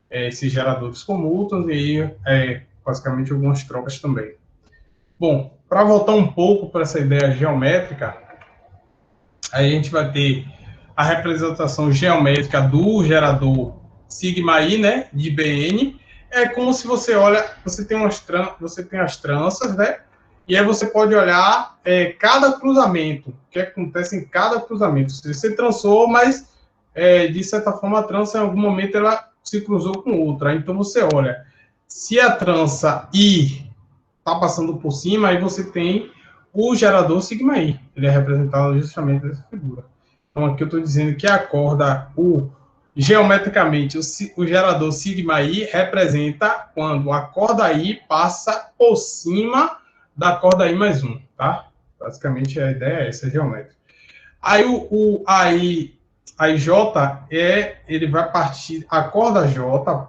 esses geradores comutam, e aí, basicamente, algumas trocas também. Bom, para voltar um pouco para essa ideia geométrica, aí a gente vai ter a representação geométrica do gerador sigma I, né, de BN. É como se você olha, você tem as tranças, né, e aí você pode olhar cada cruzamento, o que acontece em cada cruzamento. Você trançou, mas, de certa forma, a trança, em algum momento, ela se cruzou com outra. Então, você olha, se a trança I está passando por cima, aí você tem o gerador sigma I. Ele é representado justamente nessa figura. Então, aqui eu estou dizendo que a corda, geometricamente, o gerador sigma I representa quando a corda I passa por cima da corda I mais 1, tá? Basicamente, a ideia é essa, geométrica. Aí, a J, ele vai partir, a corda J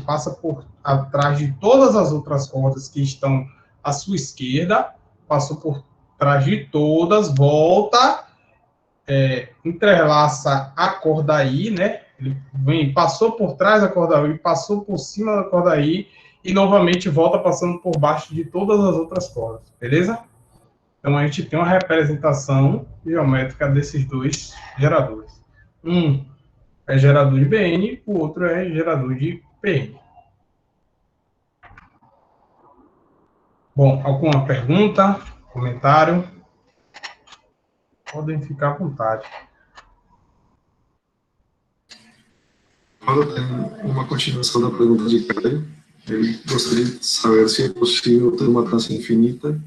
passa por atrás de todas as outras cordas que estão à sua esquerda, passou por trás de todas, volta, entrelaça a corda I, né? Ele passou por trás da corda I, passou por cima da corda I, e novamente volta passando por baixo de todas as outras cordas, beleza? Então, a gente tem uma representação geométrica desses dois geradores. Um é gerador de BN, o outro é gerador de PN. Bom, alguma pergunta, comentário? Podem ficar à vontade. Agora tem uma continuação da pergunta de Caio. Ele gostaria de saber se é possível ter uma trança infinita,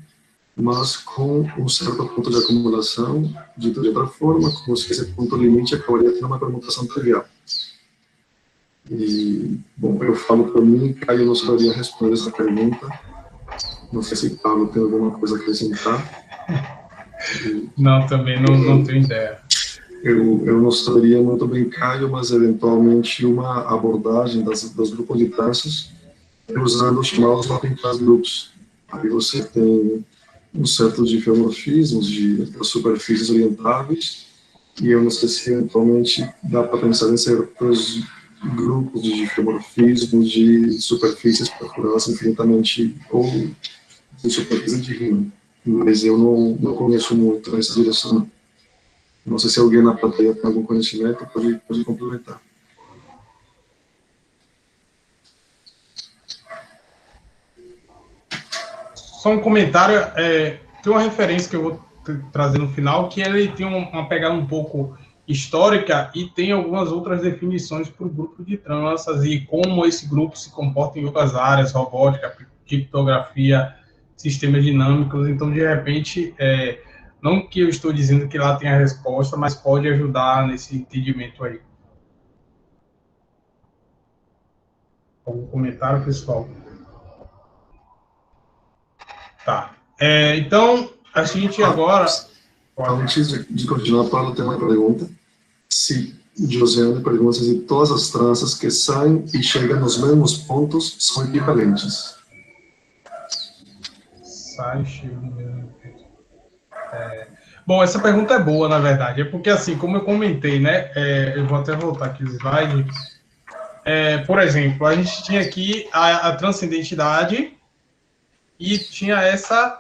mas com um certo ponto de acumulação, dito de outra forma, como se esse ponto limite acabaria tendo uma permutação trivial. E, bom, eu falo por mim, Caio não saberia responder essa pergunta. Não sei se Paulo tem alguma coisa a acrescentar. Não, também não tenho ideia. Eu não saberia muito bem, Caio, mas eventualmente uma abordagem das grupos de tranças usando os chamados Latin Class Groups. Aí você tem um certo difeomorfismos das superfícies orientáveis, e eu não sei se eventualmente dá para pensar em certos grupos de difeomorfismos de superfícies perfuradas infinitamente ou de superfície de rima, mas eu não conheço muito nessa direção. Não sei se alguém na plateia tem algum conhecimento, pode complementar. Só um comentário, tem uma referência que eu vou trazer no final, que ele tem uma pegada um pouco histórica e tem algumas outras definições para o grupo de tranças e como esse grupo se comporta em outras áreas, robótica, criptografia, sistemas dinâmicos. Então, de repente, não que eu estou dizendo que lá tem a resposta, mas pode ajudar nesse entendimento aí. Algum comentário, pessoal? Tá. Então, a gente agora... Antes de continuar, Paulo tem uma pergunta. Se Josiane pergunta se todas as tranças que saem e chegam nos mesmos pontos são equivalentes. Sai, chega no mesmo ponto. Bom, essa pergunta é boa, na verdade. É porque, assim, como eu comentei, né? Eu vou até voltar aqui o slide. Por exemplo, a gente tinha aqui a transidentidade e tinha essa...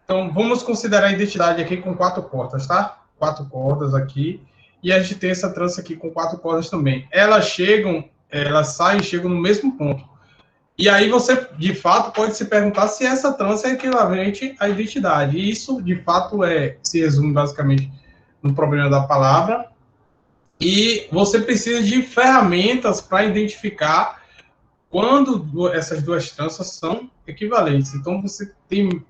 Então, vamos considerar a identidade aqui com 4 cordas, tá? 4 cordas aqui. E a gente tem essa trança aqui com 4 cordas também. Elas saem e chegam no mesmo ponto. E aí você, de fato, pode se perguntar se essa trança é equivalente à identidade. E isso, de fato, se resume basicamente no problema da palavra. E você precisa de ferramentas para identificar quando essas duas tranças são equivalentes. Então, você tem...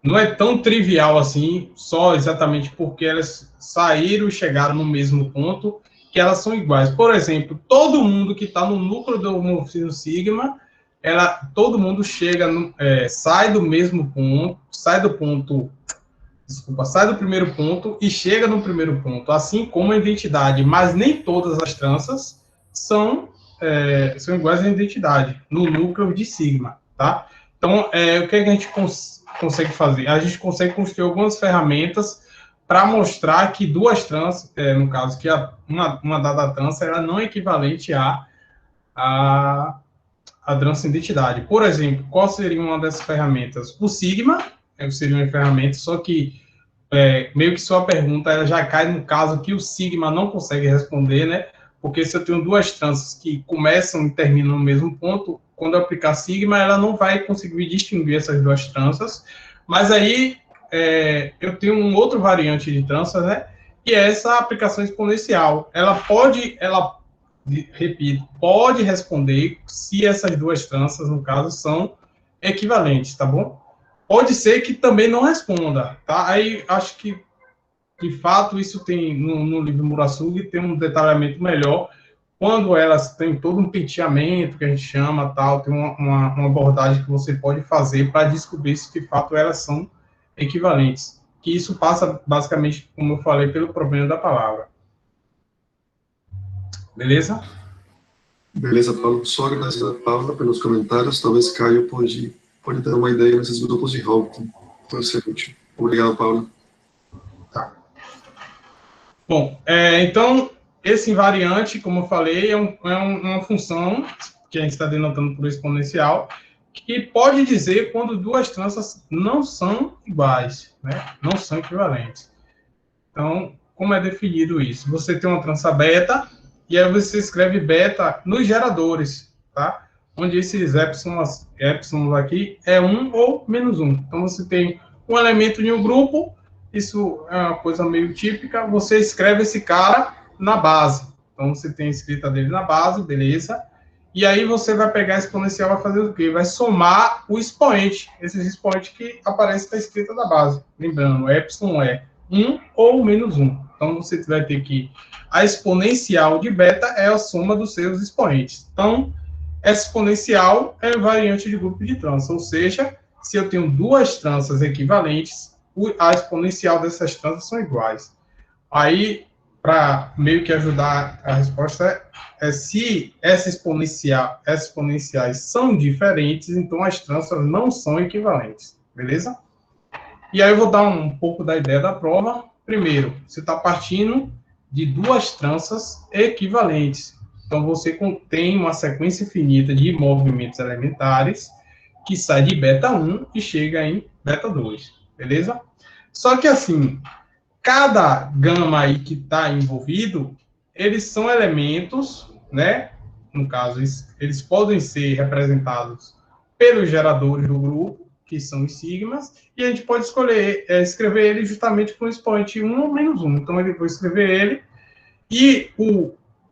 não é tão trivial assim, só exatamente porque elas saíram e chegaram no mesmo ponto, que elas são iguais. Por exemplo, todo mundo que está no núcleo do homomorfismo sigma, todo mundo sai do mesmo ponto, sai do primeiro ponto e chega no primeiro ponto, assim como a identidade, mas nem todas as tranças são iguais à identidade, no núcleo de sigma, tá? Então, o que a gente consegue fazer? A gente consegue construir algumas ferramentas para mostrar que duas tranças, no caso, que uma dada trança, ela não é equivalente à trança identidade. Por exemplo, qual seria uma dessas ferramentas? O sigma seria uma ferramenta, só que meio que sua pergunta ela já cai no caso que o sigma não consegue responder, né? Porque se eu tenho duas tranças que começam e terminam no mesmo ponto, quando eu aplicar sigma, ela não vai conseguir distinguir essas duas tranças. Mas aí eu tenho um outro variante de tranças, né? E é essa aplicação exponencial. Repito, pode responder se essas duas tranças, no caso, são equivalentes, tá bom? Pode ser que também não responda, tá? Aí acho que, de fato, isso tem no livro Murasugi, tem um detalhamento melhor, quando elas têm todo um penteamento, que a gente chama, tal, tem uma abordagem que você pode fazer para descobrir se, de fato, elas são equivalentes. Que isso passa, basicamente, como eu falei, pelo problema da palavra. Beleza? Beleza, Paulo. Só agradecer a Paula pelos comentários. Talvez Caio pode ter uma ideia nesses grupos de Houghton. Pode ser útil. Obrigado, Paulo. Tá. Bom, então, esse invariante, como eu falei, é uma função que a gente está denotando por exponencial, que pode dizer quando duas tranças não são iguais, né? Não são equivalentes. Então, como é definido isso? Você tem uma trança beta, e aí você escreve beta nos geradores, tá? Onde esses épsilons aqui é 1 ou menos 1. Então, você tem um elemento de um grupo, isso é uma coisa meio típica, você escreve esse cara na base. Então, você tem a escrita dele na base, beleza? E aí você vai pegar a exponencial e vai fazer o quê? Vai somar o expoente, esses expoentes que aparecem na escrita da base. Lembrando, epsilon é 1 ou menos 1. Então, você vai ter que... A exponencial de beta é a soma dos seus expoentes. Então, essa exponencial é a variante de grupo de trança, ou seja, se eu tenho duas tranças equivalentes, a exponencial dessas tranças são iguais. Aí, para meio que ajudar a resposta, se essas exponenciais são diferentes, então as tranças não são equivalentes, beleza? E aí eu vou dar um pouco da ideia da prova. Primeiro, você está partindo de duas tranças equivalentes. Então, você contém uma sequência infinita de movimentos elementares que sai de beta 1 e chega em beta 2, beleza? Só que, assim, cada gama aí que está envolvido, eles são elementos, né? No caso, eles podem ser representados pelos geradores do grupo, que são os sigmas, e a gente pode escrever ele justamente com o expoente 1 ou menos 1. Então, eu vou escrever ele, e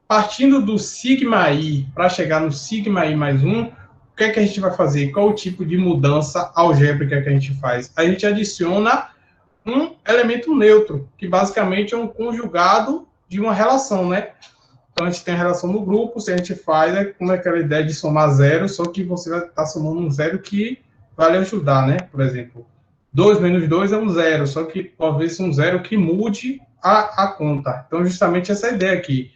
partindo do sigma i para chegar no sigma i mais 1, o que é que a gente vai fazer? Qual o tipo de mudança algébrica que a gente faz? A gente adiciona um elemento neutro, que basicamente é um conjugado de uma relação, né? Então, a gente tem a relação no grupo, se a gente faz, é como aquela ideia de somar zero, só que você vai estar somando um zero que vai lhe ajudar, né? Por exemplo, 2 menos 2 é um zero, só que talvez um zero que mude a conta. Então, justamente essa ideia aqui.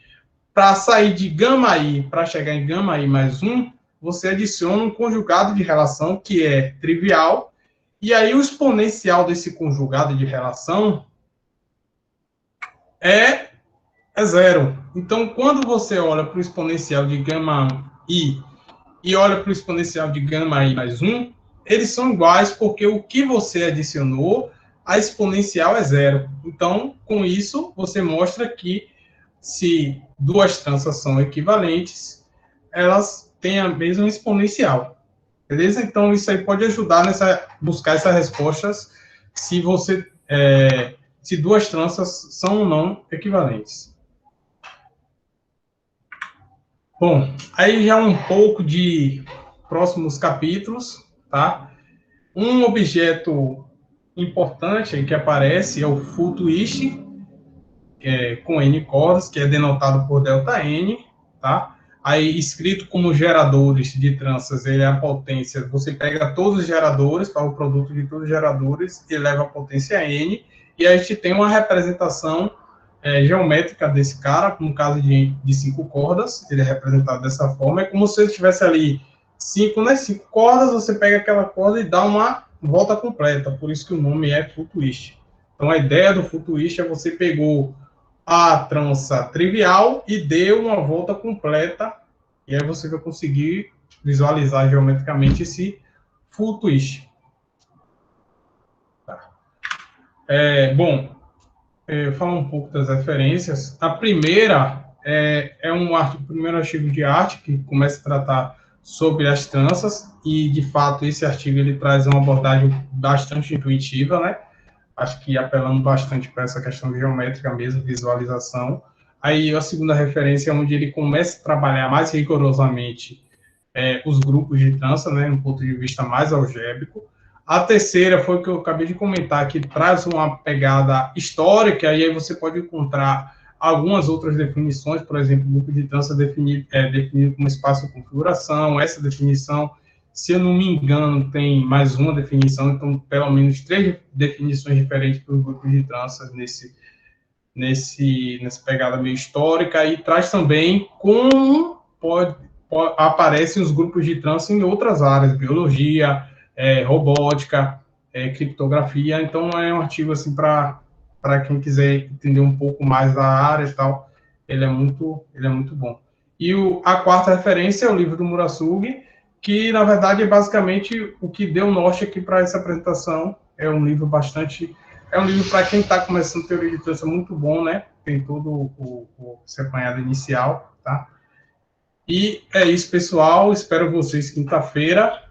Para sair de gama i para chegar em gama i mais 1, você adiciona um conjugado de relação que é trivial, e aí o exponencial desse conjugado de relação é zero. Então, quando você olha para o exponencial de gama i e olha para o exponencial de gama i mais 1, eles são iguais porque o que você adicionou, a exponencial é zero. Então, com isso, você mostra que se duas tranças são equivalentes, elas têm a mesma exponencial. Beleza? Então, isso aí pode ajudar buscar essas respostas se duas tranças são ou não equivalentes. Bom, aí já um pouco de próximos capítulos, tá? Um objeto importante que aparece é o full twist, com N cordas, que é denotado por ΔN, tá? Aí, escrito como geradores de tranças, ele é a potência, você pega todos os geradores, o produto de todos os geradores, e leva a potência N, e a gente tem uma representação geométrica desse cara, no caso de 5 cordas, ele é representado dessa forma, é como se ele tivesse ali 5 cordas, você pega aquela corda e dá uma volta completa, por isso que o nome é full twist. Então, a ideia do full twist é você pegou a trança trivial e deu uma volta completa, e aí você vai conseguir visualizar geometricamente esse full twist. Tá. Bom, falar um pouco das referências. A primeira o primeiro artigo de arte que começa a tratar sobre as tranças, e de fato esse artigo ele traz uma abordagem bastante intuitiva, né? Acho que apelando bastante para essa questão geométrica mesmo, visualização. Aí a segunda referência é onde ele começa a trabalhar mais rigorosamente os grupos de trança, né, no ponto de vista mais algébrico. A terceira foi o que eu acabei de comentar, que traz uma pegada histórica, e aí você pode encontrar algumas outras definições, por exemplo, o grupo de trança definido como espaço de configuração. Essa definição, se eu não me engano, tem mais uma definição, então pelo menos 3 definições diferentes para os grupos de tranças nessa pegada meio histórica, e traz também como aparecem os grupos de trança em outras áreas, biologia, robótica, criptografia. Então é um artigo assim para quem quiser entender um pouco mais da área e tal, ele é muito bom. E a quarta referência é o livro do Murasugi, que, na verdade, é basicamente o que deu norte aqui para essa apresentação. É um livro para quem está começando teoria de trança muito bom, né? Tem todo esse apanhado inicial, tá? E é isso, pessoal. Espero vocês quinta-feira.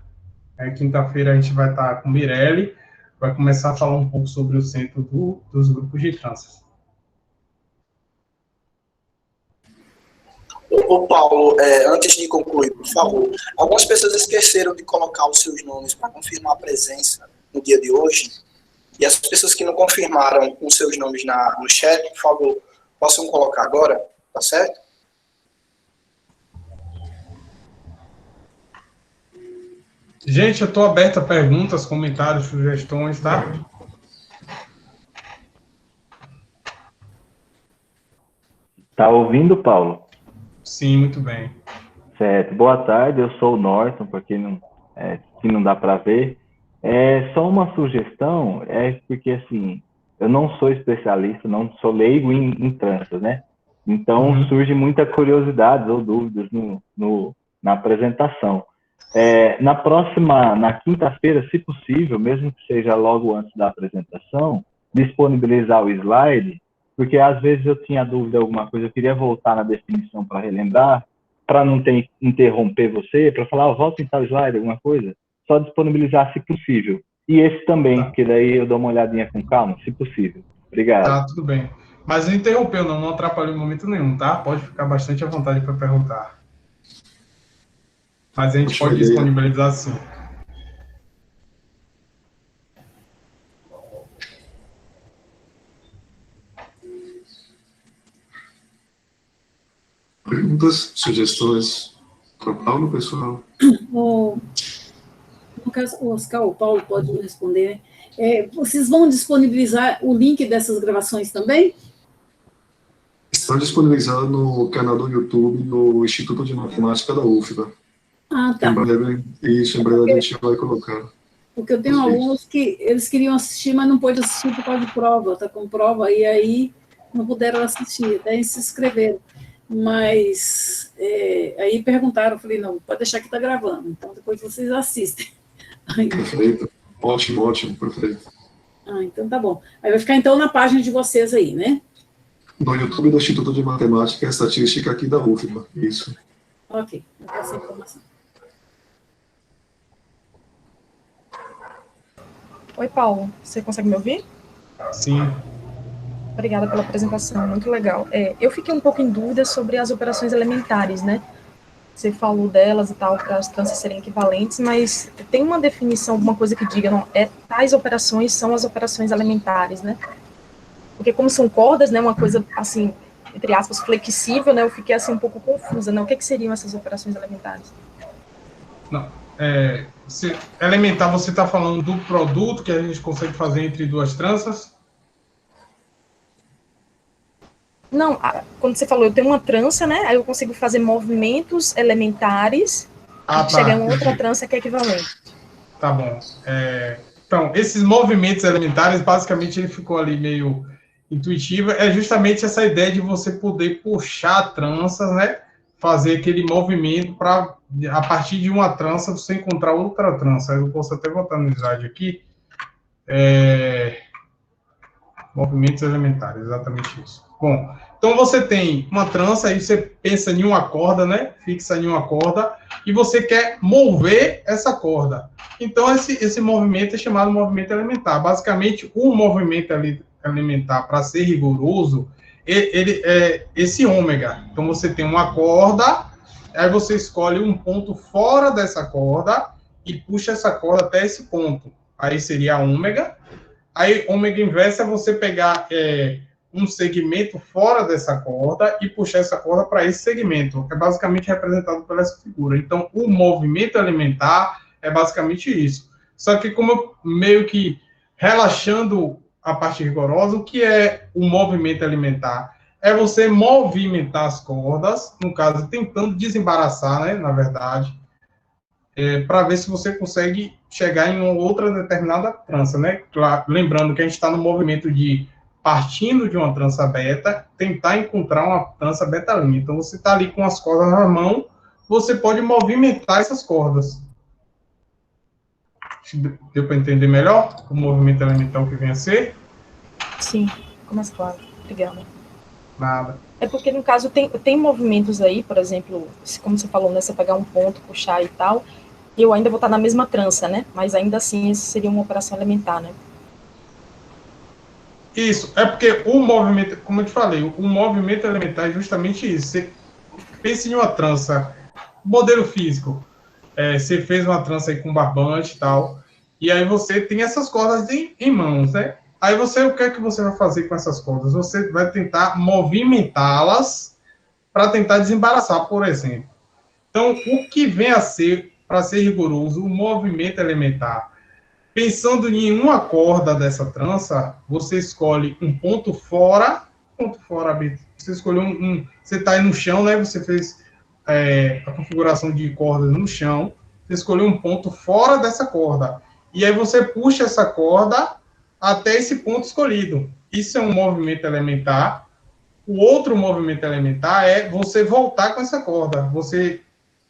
Quinta-feira a gente vai estar com o Mirelle, vai começar a falar um pouco sobre o centro dos grupos de tranças. Ô Paulo, antes de concluir, por favor, algumas pessoas esqueceram de colocar os seus nomes para confirmar a presença no dia de hoje. E as pessoas que não confirmaram os seus nomes no chat, por favor, possam colocar agora, tá certo? Gente, eu estou aberto a perguntas, comentários, sugestões, tá? Tá ouvindo, Paulo? Sim, muito bem. Certo. Boa tarde, eu sou o Norton, porque se não dá para ver. Só uma sugestão, porque assim, eu não sou especialista, não sou leigo em tranças, né? Então surge muita curiosidade ou dúvidas na apresentação. Na quinta-feira, se possível, mesmo que seja logo antes da apresentação, disponibilizar o slide, porque às vezes eu tinha dúvida alguma coisa, eu queria voltar na definição para relembrar, para não interromper você, para falar, volta em tal slide, alguma coisa, só disponibilizar se possível. E esse também, porque daí eu dou uma olhadinha com calma, se possível. Obrigado. Tá, tudo bem. Mas não interrompeu, não atrapalhou em momento nenhum, tá? Pode ficar bastante à vontade para perguntar. Mas a gente pode disponibilizar sim. Perguntas, sugestões para o Paulo, pessoal? No caso, o Oscar ou o Paulo pode responder. Vocês vão disponibilizar o link dessas gravações também? Está disponibilizado no canal do YouTube do Instituto de Matemática da UFBA. Ah, tá. Em breve a gente vai colocar. Porque eu tenho alunos que eles queriam assistir, mas não pôde assistir por causa de prova, está com prova, e aí não puderam assistir, daí se inscreveram. Mas aí perguntaram, eu falei, não, pode deixar que está gravando, então depois vocês assistem. Perfeito, ótimo, perfeito. Ah, então tá bom. Aí vai ficar então na página de vocês aí, né? No YouTube do Instituto de Matemática e Estatística aqui da UFBA, isso. Ok, vou passar a informação. Oi, Paulo, você consegue me ouvir? Sim. Obrigada pela apresentação, muito legal. Eu fiquei um pouco em dúvida sobre as operações elementares, né? Você falou delas e tal, para as tranças serem equivalentes, mas tem uma definição, alguma coisa que diga, não, tais operações são as operações elementares, né? Porque como são cordas, né, uma coisa, assim, entre aspas, flexível, né, eu fiquei, assim, um pouco confusa, né? O que seriam essas operações elementares? Não, elementar, você está falando do produto que a gente consegue fazer entre duas tranças? Não, quando você falou, eu tenho uma trança, né, aí eu consigo fazer movimentos elementares, chegar em outra trança que é equivalente. Tá bom. Então, esses movimentos elementares, basicamente, ele ficou ali meio intuitivo, é justamente essa ideia de você poder puxar tranças, né, fazer aquele movimento para, a partir de uma trança, você encontrar outra trança. Eu posso até botar no slide aqui. Movimentos elementares, exatamente isso. Bom, então você tem uma trança, aí você pensa em uma corda, né? Fixa em uma corda, e você quer mover essa corda. Então, esse movimento é chamado movimento elementar. Basicamente, o movimento elementar, para ser rigoroso, ele é esse ômega. Então, você tem uma corda, aí você escolhe um ponto fora dessa corda e puxa essa corda até esse ponto. Aí seria ômega. Aí, ômega inversa é você pegar um segmento fora dessa corda e puxar essa corda para esse segmento. É basicamente representado por essa figura. Então, o movimento elementar é basicamente isso. Só que como eu meio que relaxando a parte rigorosa, o que é o movimento elementar? É você movimentar as cordas, no caso, tentando desembaraçar, né, na verdade, para ver se você consegue chegar em uma outra determinada trança, né? Claro, lembrando que a gente está no movimento de partindo de uma trança beta, tentar encontrar uma trança beta-linha. Então, você está ali com as cordas na mão, você pode movimentar essas cordas. Deu para entender melhor o movimento elementar que vem a ser? Sim, ficou mais claro. Obrigada. Nada. É porque, no caso, tem movimentos aí, por exemplo, como você falou, né, você pegar um ponto, puxar e tal, e eu ainda vou estar na mesma trança, né? Mas ainda assim, isso seria uma operação elementar, né? Isso, é porque o movimento, como eu te falei, o movimento elementar é justamente isso. Você pensa em uma trança, modelo físico, você fez uma trança aí com barbante e tal, E aí você tem essas cordas em mãos, né? Aí o que é que você vai fazer com essas cordas? Você vai tentar movimentá-las para tentar desembaraçar, por exemplo. Então, o que vem a ser, para ser rigoroso, o movimento elementar? Pensando em uma corda dessa trança, você escolhe um ponto fora, você escolheu você está aí no chão, né? Você fez a configuração de cordas no chão, você escolheu um ponto fora dessa corda, e aí você puxa essa corda até esse ponto escolhido. Isso é um movimento elementar. O outro movimento elementar é você voltar com essa corda. Você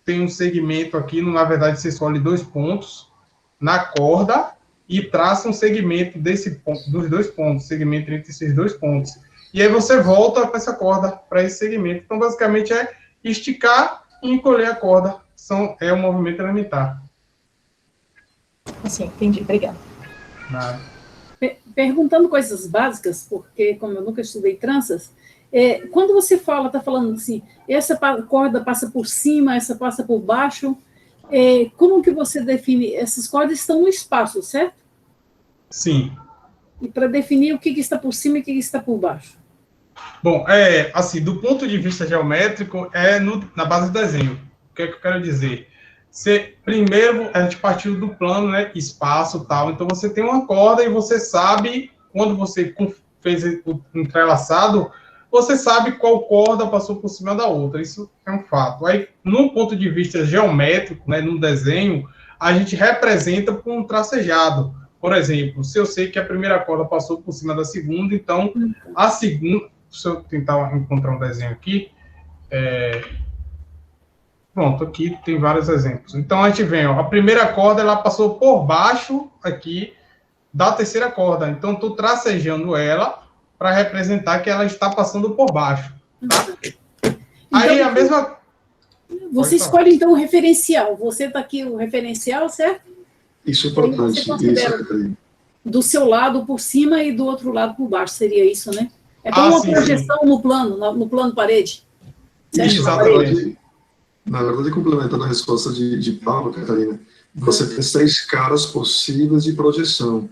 tem um segmento aqui, na verdade você escolhe 2 pontos na corda e traça um segmento dos 2 pontos, segmento entre esses 2 pontos. E aí você volta com essa corda para esse segmento. Então, basicamente, é esticar e encolher a corda. É um movimento elementar. Assim, entendi. Obrigada. Perguntando coisas básicas, porque como eu nunca estudei tranças, quando você está falando assim, essa corda passa por cima, essa passa por baixo, como que você define? Essas cordas estão no espaço, certo? Sim. E para definir o que está por cima e o que está por baixo? Bom, assim, do ponto de vista geométrico, na base do desenho. O que é que eu quero dizer? Primeiro, a gente partiu do plano, né, espaço e tal. Então, você tem uma corda e você sabe, quando você fez o entrelaçado, você sabe qual corda passou por cima da outra. Isso é um fato. Aí, no ponto de vista geométrico, né, no desenho, a gente representa por um tracejado. Por exemplo, se eu sei que a primeira corda passou por cima da segunda, então a segunda... Se eu tentar encontrar um desenho aqui... Pronto, aqui tem vários exemplos. Então, a gente vem, a primeira corda, ela passou por baixo aqui da terceira corda. Então, estou tracejando ela para representar que ela está passando por baixo. Tá? Então, aí, a mesma... Você escolhe, então, o referencial. Você está aqui, o referencial, certo? Isso é importante. Isso, do seu lado por cima e do outro lado por baixo, seria isso, né? É como uma projeção no plano parede. Isso, na verdade, complementando a resposta de Paulo, Catarina, você tem 6 caras possíveis de projeção.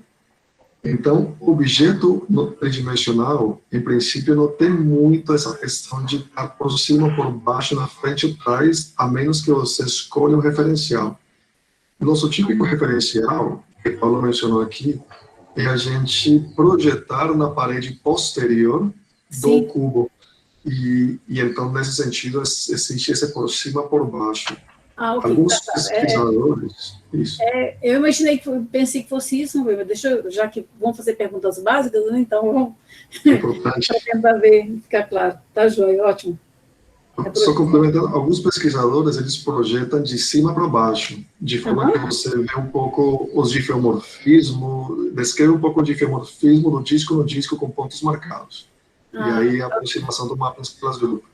Então, o objeto tridimensional, em princípio, não tem muito essa questão de estar por cima, por baixo, na frente ou atrás, a menos que você escolha um referencial. Nosso típico referencial, que Paulo mencionou aqui, é a gente projetar na parede posterior do cubo. E então, nesse sentido, existe esse por cima por baixo. Okay, alguns pesquisadores... eu pensei que fosse isso, já que vamos fazer perguntas básicas, né, então vamos para tentar ficar claro. Tá, joia, ótimo. Só complementando, alguns pesquisadores, eles projetam de cima para baixo, de forma que você vê um pouco os difeomorfismos, descreve um pouco o difeomorfismo do disco no disco com pontos marcados. E aí a aproximação do mapa pelas grupos.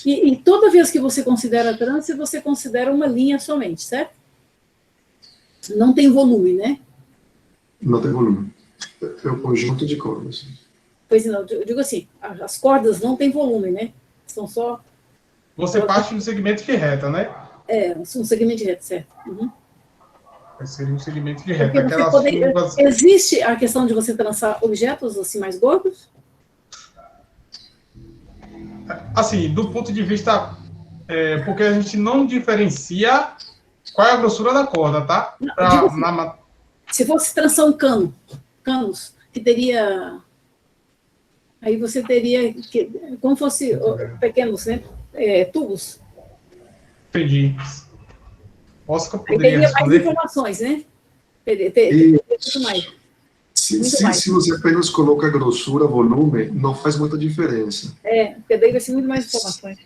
E toda vez que você considera trança, você considera uma linha somente, certo? Não tem volume, né? Não tem volume. É um conjunto de cordas. Pois não, eu digo assim, as cordas não têm volume, né? São só... Você parte do segmento de reta, né? Um segmento de reta, certo. Seria um segmento de reta. Existe a questão de você trançar objetos assim mais gordos? Assim, do ponto de vista... porque a gente não diferencia qual é a grossura da corda, tá? Se fosse trançar um canos, que teria... Aí você teria, como fosse pequenos, né, tubos. Entendi. Oscar poderia teria mais informações, né? Teria muito mais. Se você apenas coloca grossura, volume, não faz muita diferença. Porque daí vai ser muito mais informações.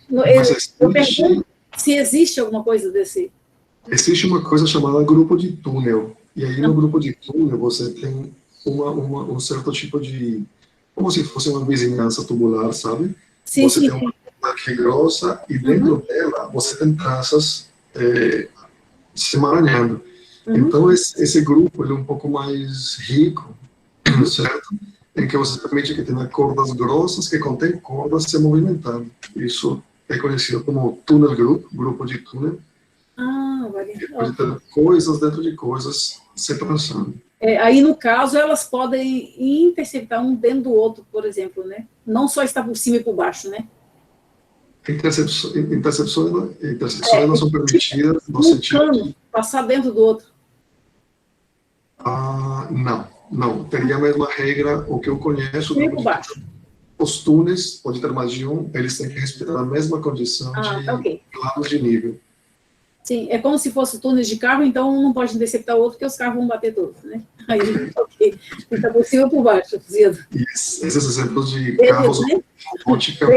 Eu pergunto se existe alguma coisa desse... Existe uma coisa chamada grupo de túnel. E aí no grupo de túnel você tem um certo tipo de... como se fosse uma vizinhança tubular, sabe? Você tem uma placa grossa e dentro dela você tem traças se emaranhando. Então, esse grupo ele é um pouco mais rico, certo? Em que você permite que tenha cordas grossas que contêm cordas se movimentando. Isso é conhecido como tunnel group, grupo de túnel. Maria. Pode ter coisas dentro de coisas separando. Aí, no caso, elas podem interceptar um dentro do outro, por exemplo, né? Não só estar por cima e por baixo, né? Intercepções não são permitidas no sentido cano, passar dentro do outro. Não. Teria a mesma regra, o que eu conheço. Por baixo. Os túneis, pode ter mais de um, eles têm que respeitar a mesma condição de lados de nível. Sim, é como se fosse túneis de carro, então um não pode interceptar o outro, porque os carros vão bater todos, né? Aí, ok. Então, por cima ou por baixo, Esses exemplos de carros robótica.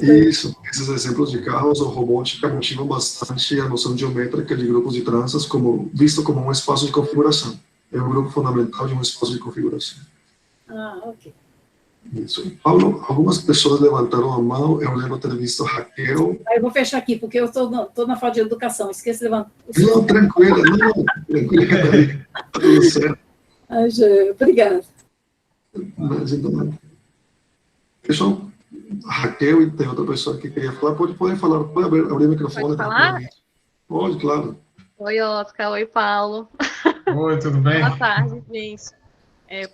Isso, esses exemplos de carros ou robótica motivam bastante a noção geométrica de grupos de tranças, visto como um espaço de configuração. É um grupo fundamental de um espaço de configuração. Ok. Isso. Paulo, algumas pessoas levantaram a mão, eu lembro ter visto a Raquel. Eu vou fechar aqui, porque eu estou na falta de educação, esqueci de levantar. Não, tranquila, tranquila. Tudo certo. Obrigada. Mas, então, pessoal, a Raquel e tem outra pessoa que queria falar, podem falar, pode abrir o microfone. Pode falar? Pode, claro. Oi, Oscar, oi, Paulo. Oi, tudo bem? Boa tarde, gente.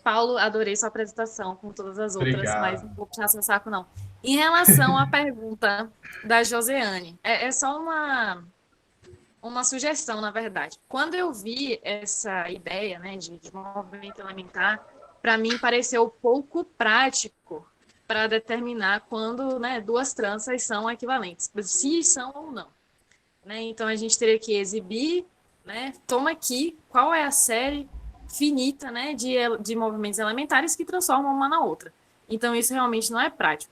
Paulo, adorei sua apresentação, como todas as outras, Obrigado. mas não vou puxar seu saco, não. Em relação à pergunta da Josiane, é só uma sugestão, na verdade. Quando eu vi essa ideia, né, de movimento elementar, para mim pareceu pouco prático para determinar quando, né, duas tranças são equivalentes, se são ou não. Né? Então, a gente teria que exibir, né, toma aqui, qual é a série finita, né, de movimentos elementares que transformam uma na outra. Então, isso realmente não é prático.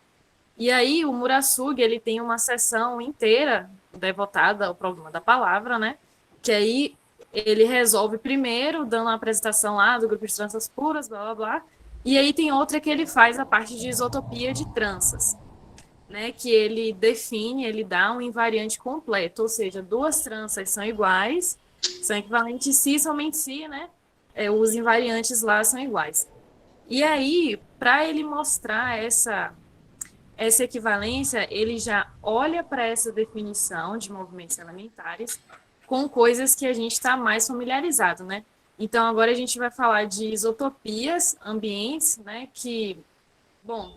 E aí, o Murasugi, ele tem uma seção inteira devotada ao problema da palavra, né, que aí ele resolve primeiro, dando uma apresentação lá do grupo de tranças puras, blá, blá, blá, e aí tem outra que ele faz a parte de isotopia de tranças, né, que ele define, ele dá um invariante completo, ou seja, duas tranças são iguais, são equivalentes se, somente se, né, os invariantes lá são iguais. E aí, para ele mostrar essa equivalência, ele já olha para essa definição de movimentos elementares com coisas que a gente está mais familiarizado, né? Então, agora a gente vai falar de isotopias ambientes, né, que, bom,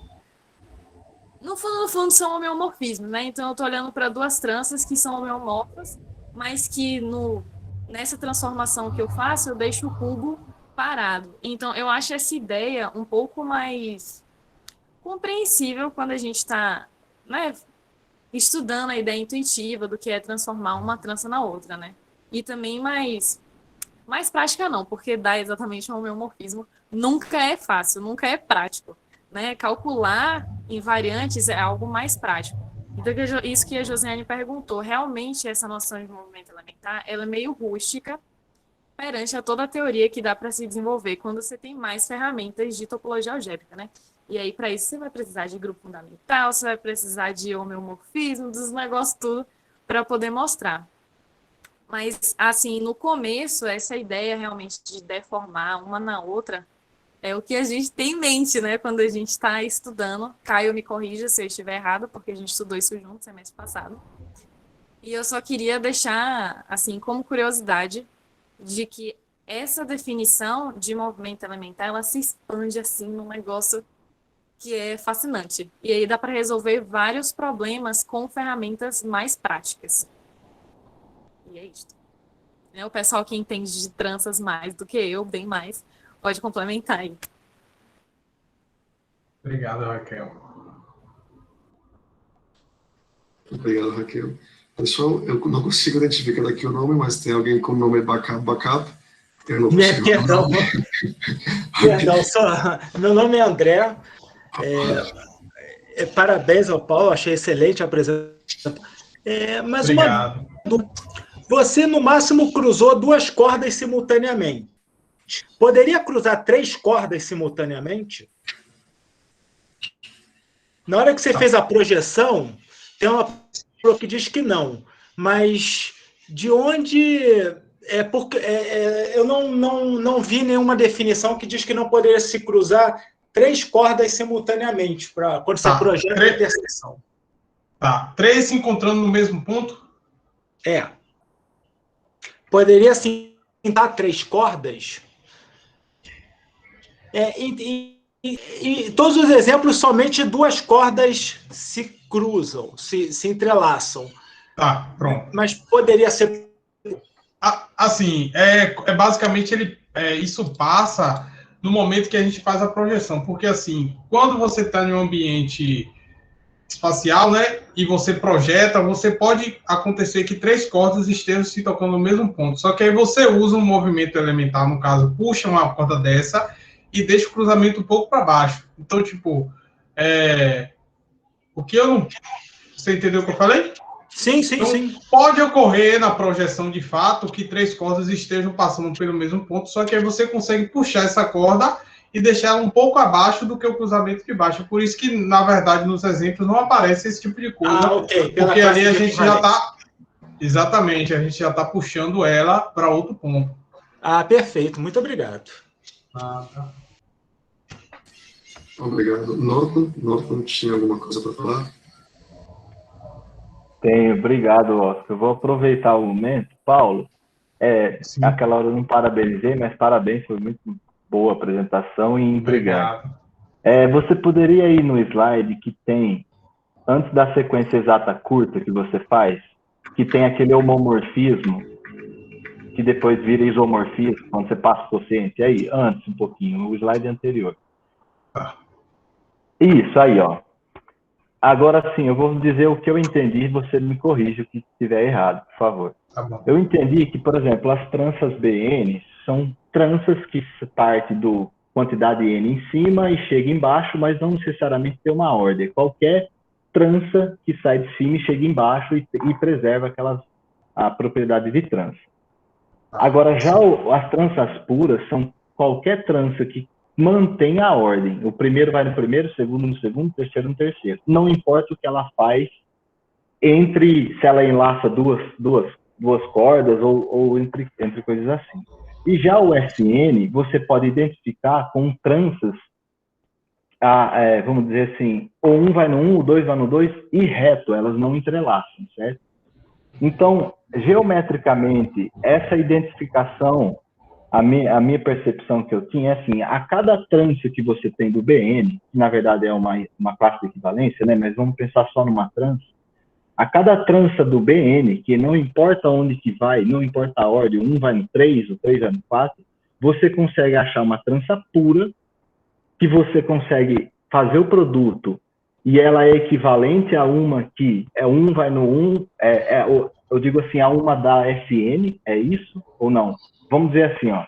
no fundo são homeomorfismos, né? Então, eu estou olhando para duas tranças que são homeomorfas, mas que nessa transformação que eu faço, eu deixo o cubo parado. Então, eu acho essa ideia um pouco mais compreensível quando a gente está, né, estudando a ideia intuitiva do que é transformar uma trança na outra, né? E também mais prática não, porque dar exatamente um homeomorfismo nunca é fácil, nunca é prático, né? Calcular invariantes é algo mais prático. Então, isso que a Josiane perguntou, realmente essa noção de movimento elementar, ela é meio rústica perante a toda a teoria que dá para se desenvolver quando você tem mais ferramentas de topologia algébrica, né? E aí, para isso, você vai precisar de grupo fundamental, você vai precisar de homeomorfismo, dos negócios tudo, para poder mostrar. Mas, assim, no começo, essa ideia realmente de deformar uma na outra é o que a gente tem em mente, né? Quando a gente está estudando. Caio, me corrija se eu estiver errado, porque a gente estudou isso junto semestre passado. E eu só queria deixar, assim, como curiosidade, de que essa definição de movimento elementar, ela se expande, assim, num negócio que é fascinante. E aí dá para resolver vários problemas com ferramentas mais práticas. E é isso. O pessoal que entende de tranças mais do que eu, bem mais, pode complementar aí. Obrigado, Raquel. Obrigado, Raquel. Pessoal, eu não consigo identificar aqui o nome, mas tem alguém com o nome Backup. Eu não consigo. Perdão, meu nome é André. Parabéns ao Paulo, achei excelente a apresentação. Mas obrigado. Você, no máximo, cruzou duas cordas simultaneamente. Poderia cruzar três cordas simultaneamente? Na hora que você fez a projeção, tem uma pessoa que diz que não. Mas de onde... porque eu não vi nenhuma definição que diz que não poderia se cruzar três cordas simultaneamente, quando você projeta a interseção. Tá. Três se encontrando no mesmo ponto? Poderia sim dar 3 cordas. E todos os exemplos, somente 2 cordas se cruzam, se entrelaçam. Tá, pronto. Mas poderia ser... Assim, basicamente, isso passa no momento que a gente faz a projeção. Porque, assim, quando você está em um ambiente espacial, né, e você projeta, pode acontecer que 3 cordas estejam se tocando no mesmo ponto. Só que aí você usa um movimento elementar, no caso, puxa uma corda dessa e deixa o cruzamento um pouco para baixo. Então, tipo, o que eu não... Você entendeu o que eu falei? Sim. Pode ocorrer na projeção, de fato, que 3 cordas estejam passando pelo mesmo ponto, só que aí você consegue puxar essa corda e deixar ela um pouco abaixo do que o cruzamento de baixo. Por isso que, na verdade, nos exemplos não aparece esse tipo de coisa. Porque ali a gente já está... Exatamente, a gente já está puxando ela para outro ponto. Perfeito. Muito obrigado. Tá. Obrigado. Norton tinha alguma coisa para falar? Tenho, obrigado, Oscar. Eu vou aproveitar o momento. Paulo, aquela hora eu não parabenizei, mas parabéns, foi muito boa a apresentação e intrigante. Você poderia ir no slide que tem, antes da sequência exata curta que você faz, que tem aquele homomorfismo, que depois vira isomorfismo, quando você passa o quociente. Aí, antes um pouquinho, o slide anterior. Isso, aí, ó. Agora sim, eu vou dizer o que eu entendi e você me corrige o que estiver errado, por favor. Tá bom. Eu entendi que, por exemplo, as tranças BN são tranças que partem do quantidade N em cima e chega embaixo, mas não necessariamente tem uma ordem. Qualquer trança que sai de cima e chega embaixo e preserva a propriedade de trança. Agora, já as tranças puras são qualquer trança que mantém a ordem. O primeiro vai no primeiro, o segundo no segundo, o terceiro no terceiro. Não importa o que ela faz se ela enlaça duas cordas ou entre coisas assim. E já o SN, você pode identificar com tranças, vamos dizer assim, ou um vai no 1, o 2 vai no 2 e reto, elas não entrelaçam, certo? Então, geometricamente, essa identificação, a minha percepção que eu tinha é assim, a cada trança que você tem do BN, que na verdade é uma classe de equivalência, né? Mas vamos pensar só numa trança. A cada trança do BN, que não importa onde que vai, não importa a ordem, um vai no 3, o 3 vai no 4, você consegue achar uma trança pura, que você consegue fazer o produto, e ela é equivalente a uma que um vai no 1, eu digo assim, a uma da SN, é isso ou não? Vamos dizer assim, ó,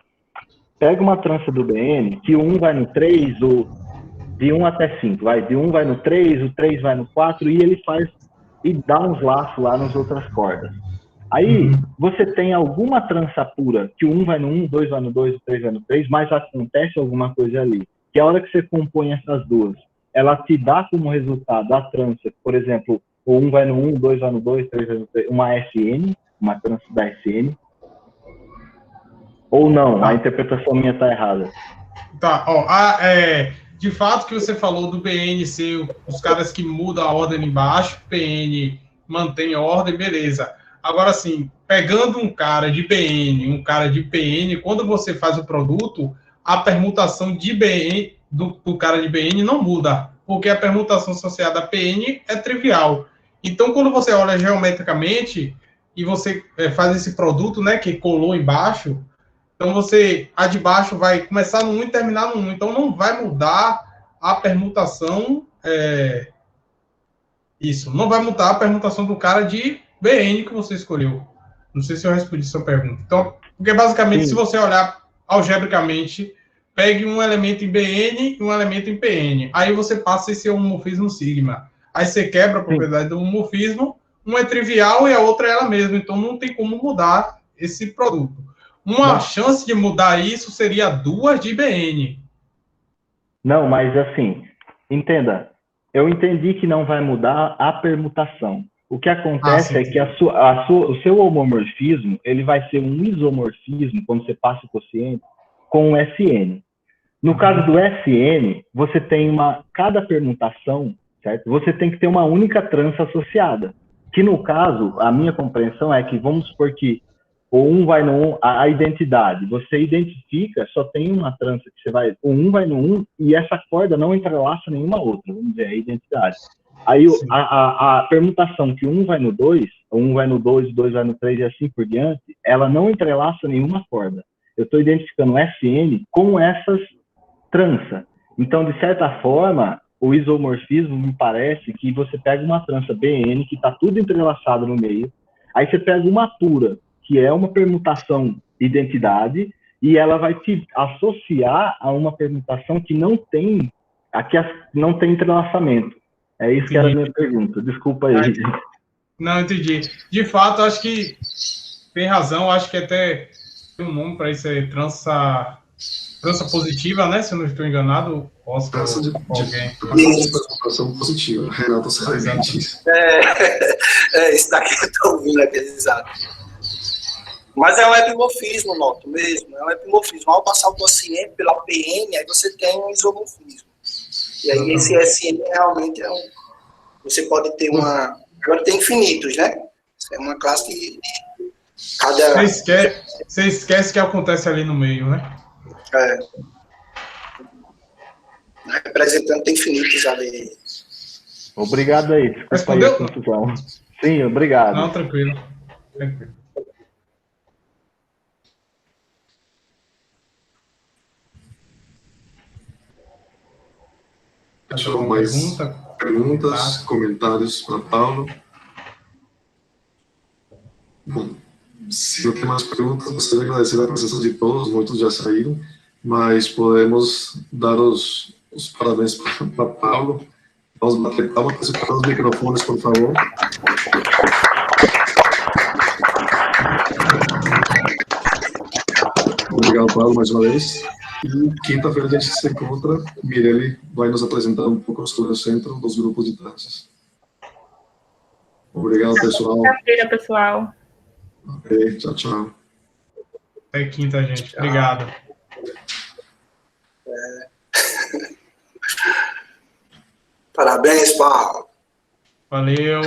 pega uma trança do BN, que o 1 vai no 3, ou de 1 até 5, de 1 vai no 3, o 3 vai no 4, e ele faz e dá uns laços lá nas outras cordas. Aí, você tem alguma trança pura, que o 1 vai no 1, o 2 vai no 2, o 3 vai no 3, mas acontece alguma coisa ali, que a hora que você compõe essas duas, ela te dá como resultado a trança, por exemplo, o 1 vai no 1, o 2 vai no 2, o 3 vai no 3, uma SN, uma trança da SN, ou não, a interpretação minha está errada. Tá, ó, de fato que você falou do BN ser os caras que mudam a ordem ali embaixo, PN mantém a ordem, beleza. Agora, assim, pegando um cara de BN, um cara de PN, quando você faz o produto, a permutação de BN, do cara de BN não muda, porque a permutação associada a PN é trivial. Então, quando você olha geometricamente e você faz esse produto, né, que colou embaixo, então a de baixo vai começar no 1 e terminar no 1. Então, não vai mudar a permutação. Não vai mudar a permutação do cara de BN que você escolheu. Não sei se eu respondi a sua pergunta. Então, porque basicamente, sim, se você olhar algebricamente, pegue um elemento em BN e um elemento em PN. Aí você passa esse homomorfismo sigma. Aí você quebra a propriedade do homomorfismo. Um é trivial e a outra é ela mesma. Então, não tem como mudar esse produto. Uma chance de mudar isso seria 2 de IBN. Não, mas assim, entenda, eu entendi que não vai mudar a permutação. O que acontece é que o seu homomorfismo, ele vai ser um isomorfismo, quando você passa o quociente, com o SN. No caso do SN, você tem cada permutação, certo? Você tem que ter uma única trança associada, Que no caso, a minha compreensão é que, vamos supor que o 1 vai no 1, a identidade, você identifica, só tem uma trança que você vai, o 1 vai no 1 e essa corda não entrelaça nenhuma outra, vamos dizer, a identidade. Aí a permutação que 1 vai no 2, o 1 vai no 2, o 2 vai no 3 e assim por diante, ela não entrelaça nenhuma corda. Eu estou identificando o SN com essas tranças. Então, de certa forma, o isomorfismo me parece que você pega uma trança BN, que está tudo entrelaçado no meio, aí você pega uma pura, que é uma permutação identidade, e ela vai te associar a uma permutação que não tem, não tem entrelaçamento. É isso que era a minha pergunta. Desculpa aí. Não, entendi. De fato, acho que tem razão. Acho que até tem um nome para isso, é trança positiva, né? Se eu não estou enganado, posso Trança de alguém. permutação positiva. Renato sabe disso. Isso daqui que eu estou ouvindo aqui, exato. Mas é um epimorfismo, noto mesmo. É um epimorfismo. Ao passar o quociente pela PN, aí você tem um isomorfismo. E aí esse SM realmente é um... Você pode ter uma... Agora tem infinitos, né? É uma classe que... Cada... Você esquece que acontece ali no meio, né? Representando infinitos ali. Obrigado aí. Desculpa aí a confusão. Sim, obrigado. Não, tranquilo. Deixou mais perguntas, comentários para Paulo? Bom, se não tem mais perguntas, gostaria de agradecer a presença de todos, muitos já saíram, mas podemos dar os parabéns para Paulo. Vamos bater palmas para os microfones, por favor. Obrigado, Paulo, mais uma vez. E quinta-feira a gente se encontra. Mirelle vai nos apresentar um pouco sobre o centro dos grupos de tranças. Obrigado, pessoal. Quinta-feira, pessoal. Ok, tchau, tchau. Até quinta, gente. Obrigado. Parabéns, Paulo. Valeu.